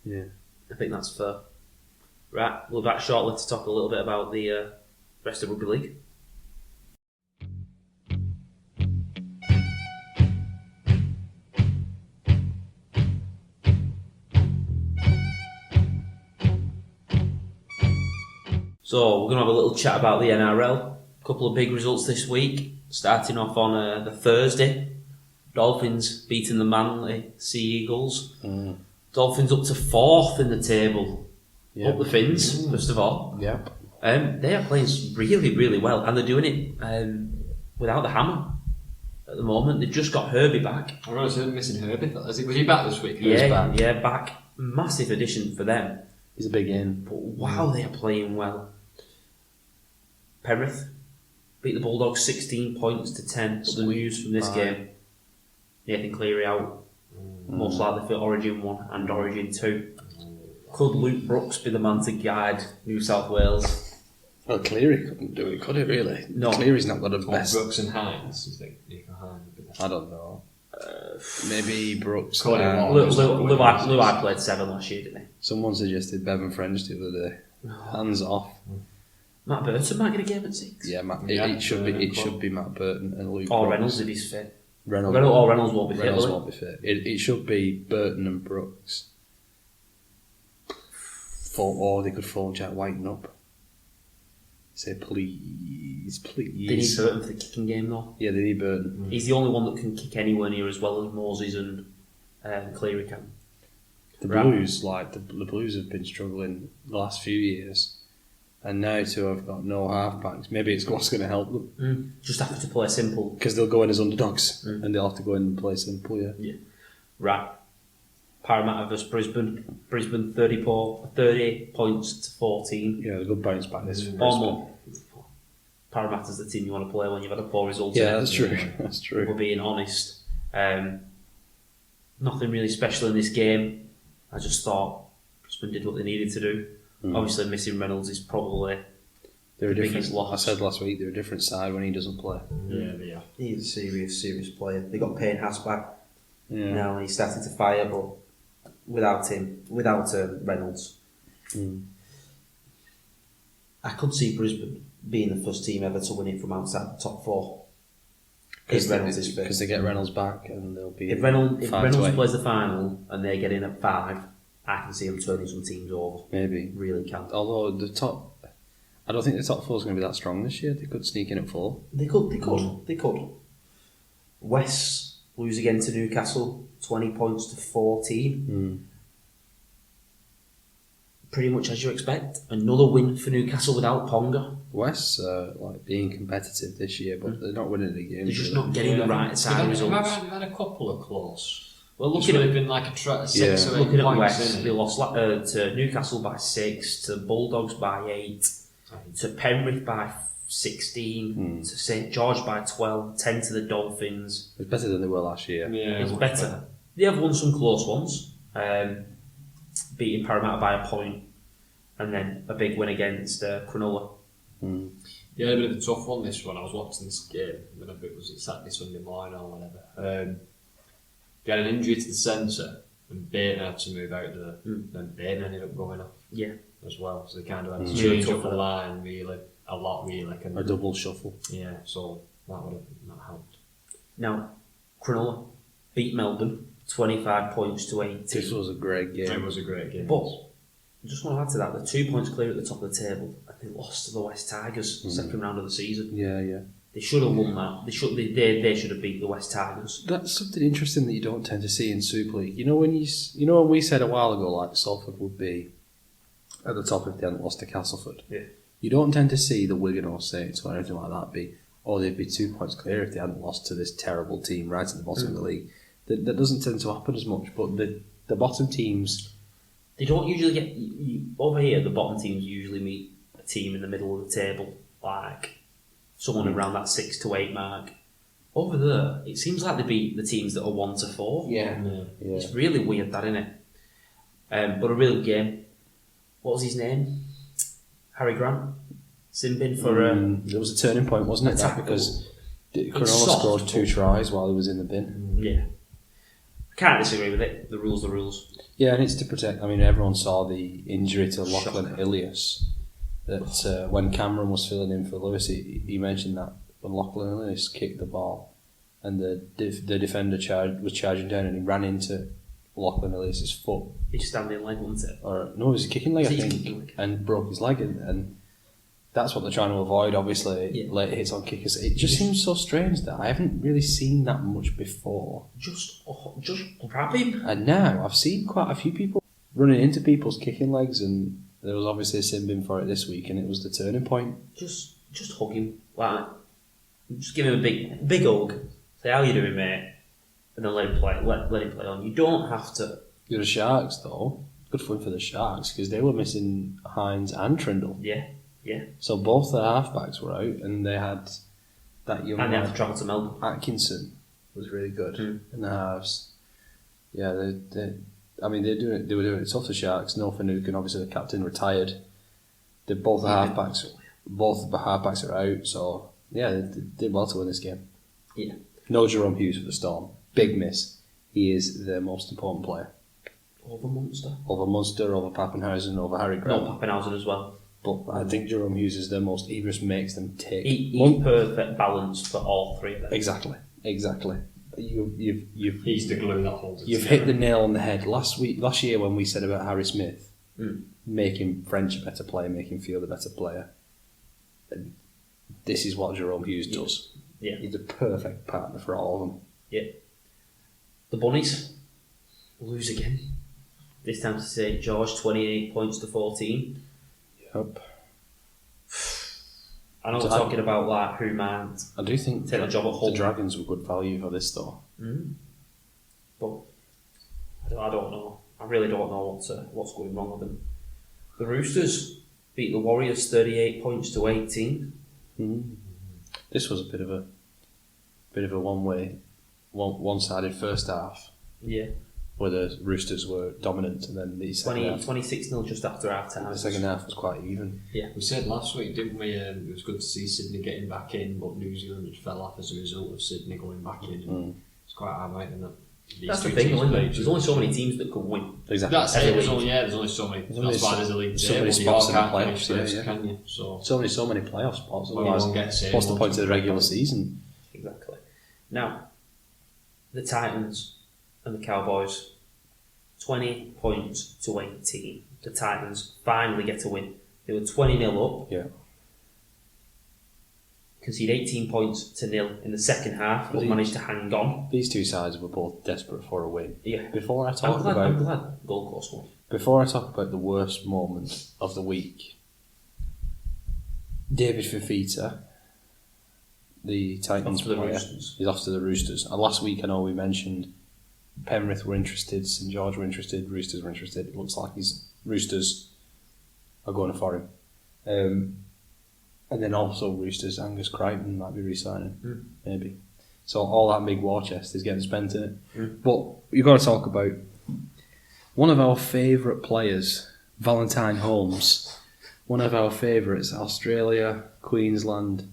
Yeah. I think that's fair. Right, we'll be back shortly to talk a little bit about the rest of Rugby League. So we're going to have a little chat about the NRL. A couple of big results this week. Starting off on the Thursday. Dolphins beating the Manly Sea Eagles. Mm. Dolphins up to 4th in the table. Yep. Up the Finns, first of all. Yep. They are playing really, really well, and they're doing it without the hammer at the moment. They've just got Herbie back. I was missing Herbie. Was he back this week? Yeah, back. Massive addition for them. He's a big in. But wow, they are playing well. Penrith beat the Bulldogs 16 points to 10. But the news from this game, Nathan Cleary out, most likely for Origin 1 and Origin 2. Could Luke Brooks be the man to guide New South Wales? Well, Cleary couldn't do it, could he really? No. Cleary's not got the best. Brooks and Hines, you think? Nico Hines. I don't know. Maybe Brooks. Lou played 7 last year, didn't he? Someone suggested Bevan French the other day. Hands off. Matt Burton might get a game at 6. Yeah, it should be Matt Burton and Luke. Or Brooks. Reynolds if he's fit. Reynolds won't be fit. Reynolds won't be fit. It should be Burton and Brooks. Or they could phone Jack Whiten up. Say, please. They need Burton for the kicking game, though. Yeah, they need Burton. He's the only one that can kick anywhere near as well as Moses and Cleary can. The Blues, the Blues have been struggling the last few years, and now to have got no halfbacks, maybe it's what's going to help them. Just have to play simple. Because they'll go in as underdogs, and they'll have to go in and play simple, yeah. Right. Parramatta vs Brisbane. Brisbane 30 points to 14. Yeah, a good bounce back this week. Parramatta's the team you want to play when you've had a poor result. Yeah, that's true. That's true. If we're being honest. Nothing really special in this game. I just thought Brisbane did what they needed to do. Obviously, missing Reynolds is probably the biggest loss. I said last week they're a different side when he doesn't play. Yeah, they are. He's a serious player. They got Payne Haas back now, and he's starting to fire, but without Reynolds. I could see Brisbane being the first team ever to win it from outside the top 4. If Reynolds is fit. Because they get Reynolds back and they'll be... If Reynolds plays the final and they get in at 5, I can see them turning some teams over. Maybe. Really can. Although I don't think the top 4 is going to be that strong this year. They could sneak in at 4. They could. West lose again to Newcastle, 20 points to 14. Pretty much as you expect. Another win for Newcastle without Ponga. West's being competitive this year, but they're not winning the game. They're just not getting the right side results. We've had a couple of close. Well, looking at been like a 6 or 8 looking points. At West, they lost to Newcastle by 6, to Bulldogs by 8, to Penrith by 16, to St George by 12, 10 to the Dolphins. It's better than they were last year. Yeah, it's better. They have won some close ones, beating Parramatta by a point, and then a big win against Cronulla. Yeah, a bit of a tough one this one. I was watching this game, whenever it was Saturday, Sunday morning or whatever. They had an injury to the centre, and Baton had to move out there. Then Baton ended up going off as well. So they kind of had to change up the line, really, a lot, really. A double shuffle. Yeah, so that would have not helped. Now, Cronulla beat Melbourne 25 points to 18. This was a great game. It was a great game. But I just want to add to that, they're 2 points clear at the top of the table, and they lost to the West Tigers second round of the season. Yeah. They should have won that. They should have beat the West Tigers. That's something interesting that you don't tend to see in Super League. You know when we said a while ago like Salford would be at the top if they hadn't lost to Castleford. Yeah. You don't tend to see the Wigan or Saints or anything like that be or they'd be 2 points clear if they hadn't lost to this terrible team right at the bottom of the league. That doesn't tend to happen as much, but the bottom teams... They don't usually get... over here, the bottom teams usually meet a team in the middle of the table, like someone around that 6 to 8 mark. Over there, it seems like they beat the teams that are 1 to 4. Yeah. It's really weird, that, isn't it? But a real good game. What was his name? Harry Grant? Simbin for... there was a turning point, wasn't it? That because Cronulla scored 2 tries while he was in the bin. Yeah. I can't disagree with it. The rules are rules. Yeah, and it's to protect... I mean, everyone saw the injury to Lachlan Ilias. That when Cameron was filling in for Lewis, he mentioned that when Lachlan Ilias kicked the ball and the defender was charging down and he ran into Lachlan Ilias' foot. His standing leg, wasn't it? Or no, it was a kicking leg, I think, and broke his leg, and that's what they're trying to avoid. Obviously, late hits on kickers. It just seems so strange that I haven't really seen that much before. Just grab him. And now I've seen quite a few people running into people's kicking legs, and there was obviously a sin bin for it this week, and it was the turning point. Just hug him, like, just give him a big hug. Say, how you doing, mate? And then let him play. Let him play on. You don't have to. The Sharks, though, good fun for the Sharks because they were missing Hines and Trindle. Yeah. So both their halfbacks were out, and they had that young and they lad, have to travel to Melbourne. Atkinson was really good in the halves. Yeah, they were doing it tough. The Sharks. No Finucane, obviously the captain, retired. Both the halfbacks are out. So yeah, they did well to win this game. Yeah. No Jerome Hughes for the Storm. Big miss. He is the most important player. Over Munster. Over Munster, over Pappenhausen, over Harry Grant. No, Pappenhausen as well. But I think Jerome Hughes is the most. He just makes them tick. He's perfect balance for all three of them. Exactly. He's the glue that holds it You've together. hit the nail on the head. Last year when we said about Harry Smith, making French a better player, making Field a better player, this is what Jerome Hughes does. Yeah. He's a perfect partner for all of them. Yeah. The Bunnies lose again. This time to St George, 28 points to 14. Yep. I know we're talking about like who might I do think take a job at Hull. the Dragons were good value for this though. But I don't know. I really don't know what's going wrong with them. The Roosters beat the Warriors 38 points to 18. This was a bit of a one-sided first half. Yeah. Where the Roosters were dominant, and then the second half, 26-0 just after half time. the second half was quite even. Yeah. We said last week, didn't we? It was good to see Sydney getting back in, but New Zealand had fell off as a result of Sydney going back in. It's quite ironic, isn't it? That's the thing, isn't it? There's only so many teams that can win. Exactly. That's it. There's only so many. That's why there's a league so many table. spots in the playoffs. First, can you? So so many playoff spots. Well, Otherwise, what's the point of the regular season? Exactly. Now, the Titans and the Cowboys, 20 points to 18. The Titans finally get a win. They were 20-0 up. Yeah. Conceded 18 points to 0 in the second half, but managed to hang on. These two sides were both desperate for a win. Yeah. Before I I'm talk glad Gold Coast won. Before I talk about the worst moment of the week, David Fifita, the Titans Off to the player, Roosters. is off to the Roosters. And last week I know we mentioned Penrith were interested, St George were interested, Roosters were interested. It looks like Roosters are going for him. And then also Roosters, Angus Crichton might be re-signing, maybe. So all that big war chest is getting spent in it. But you've got to talk about one of our favourite players, Valentine Holmes. One of our favourites, Australia, Queensland,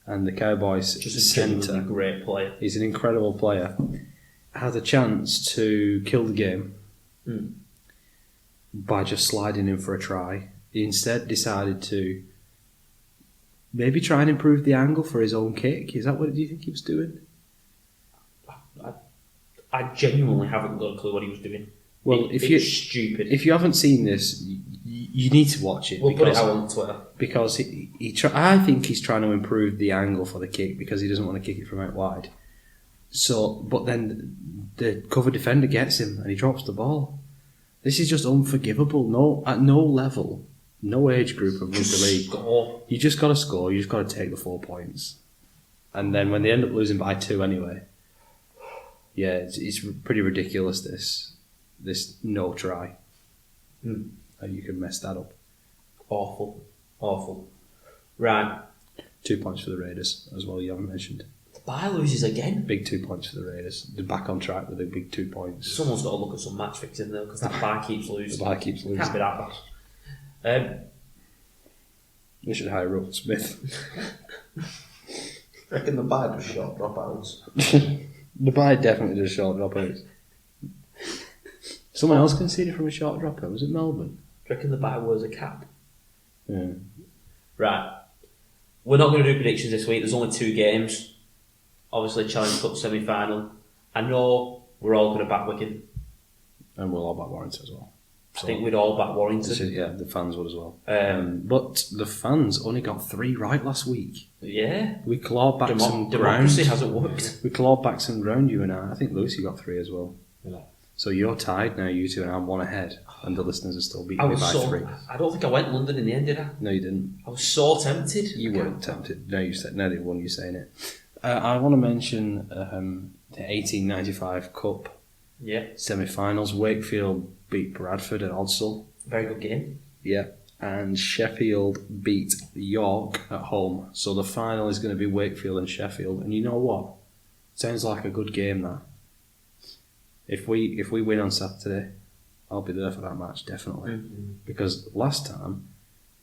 and the Cowboys Just a genuinely centre. great player. He's an incredible player. Had a chance to kill the game by just sliding in for a try. He instead decided to maybe try and improve the angle for his own kick. Is that what do you think he was doing? I genuinely haven't got a clue what he was doing. Well, it's stupid. If you haven't seen this, you need to watch it. We'll put it out on Twitter. Because I think he's trying to improve the angle for the kick because he doesn't want to kick it from out wide. So, but then the cover defender gets him and he drops the ball. This is just unforgivable. At no level, no age group of rugby league. Score. You just got to score. You just got to take the 4 points. And then when they end up losing by 2 anyway, yeah, it's pretty ridiculous, this no try. How you can mess that up. Awful. Right. 2 points for the Raiders as well, you haven't mentioned. Bar loses again. Big 2 points for the Raiders. They're back on track with a big 2 points. Someone's got to look at some match fixing though, because that bar keeps losing. The bar keeps losing. Can't be that bad. We should hire Russell Smith. I reckon the bar does short dropouts. The bar definitely does short dropouts. Someone else conceded from a short dropout. Was it Melbourne? Do you reckon the bar wears a cap? Yeah. Right. We're not going to do predictions this week. There's only 2 games. Obviously, Challenge Cup semi-final. I know we're all going to back Wigan. And we'll all back Warrington as well. I think we'd all back Warrington. Yeah, the fans would as well. But the fans only got 3 right last week. Yeah. We clawed back some ground. Democracy hasn't worked. We clawed back some ground, you and I. I think Lucy got 3 as well. Yeah. So you're tied now, you two, and I'm 1 ahead. And the listeners are still beating me by 3. I don't think I went London in the end, did I? No, you didn't. I was so tempted. You weren't tempted. No, you said. No, they won. You saying it. I want to mention the 1895 Cup semi-finals. Wakefield beat Bradford at Odsall. Very good game. Yeah, and Sheffield beat York at home. So the final is going to be Wakefield and Sheffield. And you know what? Sounds like a good game, that. If we win on Saturday, I'll be there for that match, definitely. Because last time,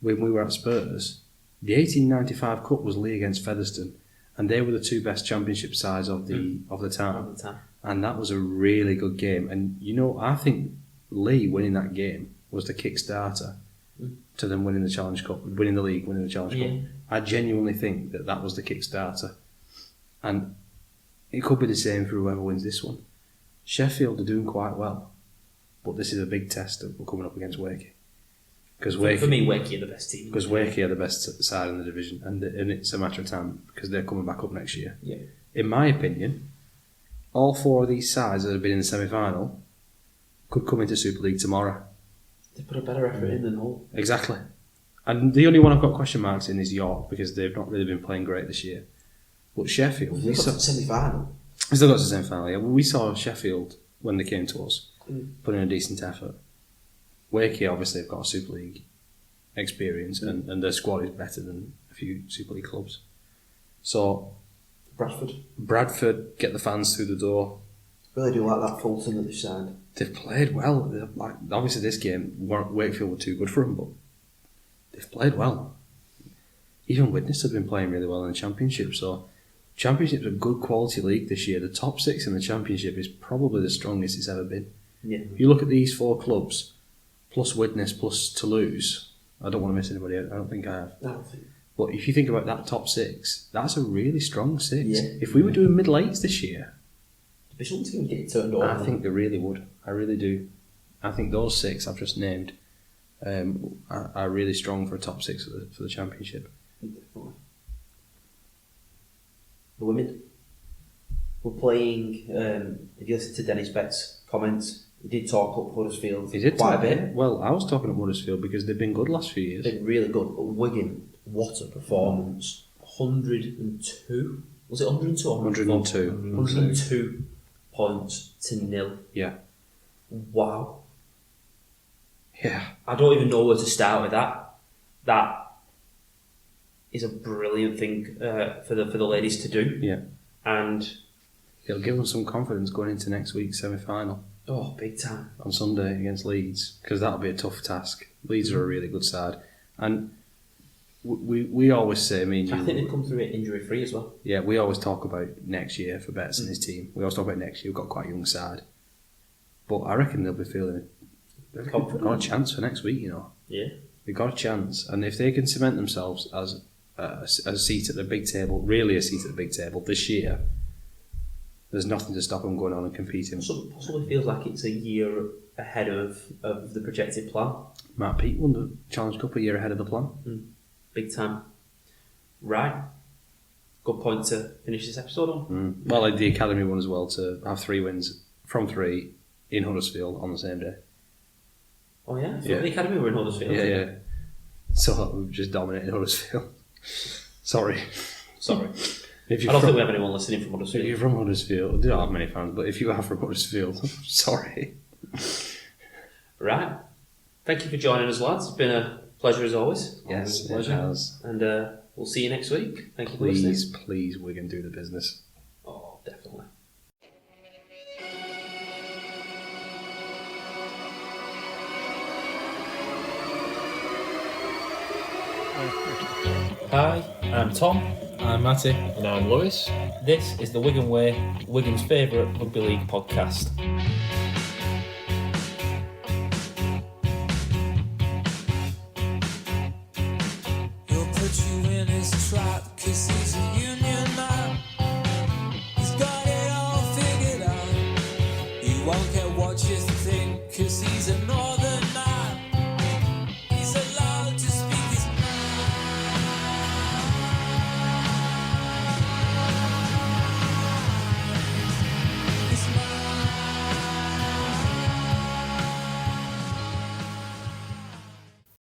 when we were at Spurs, the 1895 Cup was Lee against Featherstone, and they were the 2 best championship sides of the town. And that was a really good game. And you know, I think Lee winning that game was the kickstarter to them winning the Challenge Cup, winning the league, winning the Challenge Cup. I genuinely think that was the kickstarter. And it could be the same for whoever wins this one. Sheffield are doing quite well, but this is a big test that we're coming up against Wakey. For me, Wakey are the best team. Because Wakey are the best side in the division, and it's a matter of time because they're coming back up next year. Yeah. In my opinion, all 4 of these sides that have been in the semi-final could come into Super League tomorrow. They put a better effort in than Hull. Exactly. And the only one I've got question marks in is York, because they've not really been playing great this year. But Sheffield... We got to the semi-final. We still got to the semi-final, yeah. We saw Sheffield, when they came to us, put in a decent effort. Wakey obviously have got a Super League experience, and their squad is better than a few Super League clubs. So... Bradford get the fans through the door. Really do like that Fulton that they've signed. They've played well. Obviously this game, Wakefield were too good for them, but they've played well. Even Widnes have been playing really well in the Championship, so Championship's a good quality league this year. The top 6 in the Championship is probably the strongest it's ever been. Yeah. If you look at these 4 clubs, plus Widnes, plus Toulouse, I don't want to miss anybody out. I don't think I have. I don't think. But if you think about that top 6, that's a really strong 6. Yeah. If we were doing middle 8s this year, There'd be some teams getting turned over. I think they really would. I really do. I think those 6 I've just named are really strong for a top 6 for the Championship. Definitely. The women. We're playing, if you listen to Dennis Bett's comments, he did talk up Huddersfield quite a bit. Well, I was talking about Huddersfield because they've been good last few years. They've been really good. But Wigan, what a performance. 102? Was it 102 or 102. 102 points to 0. Yeah. Wow. Yeah. I don't even know where to start with that. That is a brilliant thing for the ladies to do. Yeah. And it'll give them some confidence going into next week's semi-final. Oh, big time. On Sunday against Leeds, because that'll be a tough task. Leeds are a really good side. And we always say, me and you... I think they've come through it injury-free as well. Yeah, we always talk about next year for Betts and his team. We always talk about next year. We've got quite a young side. But I reckon they'll be feeling... They've got a chance for next week, you know. Yeah. They've got a chance. And if they can cement themselves as a seat at the big table, really a seat at the big table this year, there's nothing to stop them going on and competing. So possibly feels like it's a year ahead of the projected plan. Matt Peake won the Challenge Cup a year ahead of the plan. Big time. Right. Good point to finish this episode on. Well, the Academy won as well, to have 3 wins from 3 in Huddersfield on the same day. Oh yeah? I thought the Academy were in Huddersfield. Yeah. So we've just dominated Huddersfield. Sorry. If I you're don't from, think we have anyone listening from if Huddersfield. you're from Huddersfield, we don't have many fans, but if you are from Huddersfield, sorry. Right. Thank you for joining us, lads. It's been a pleasure as always. Yes, Always a it pleasure. has. And we'll see you next week. Thank you for listening. Please, Wigan, do the business. Oh, definitely. Hi, I'm Tom. I'm Matty. And I'm Lewis. This is the Wigan Way, Wigan's favourite rugby league podcast.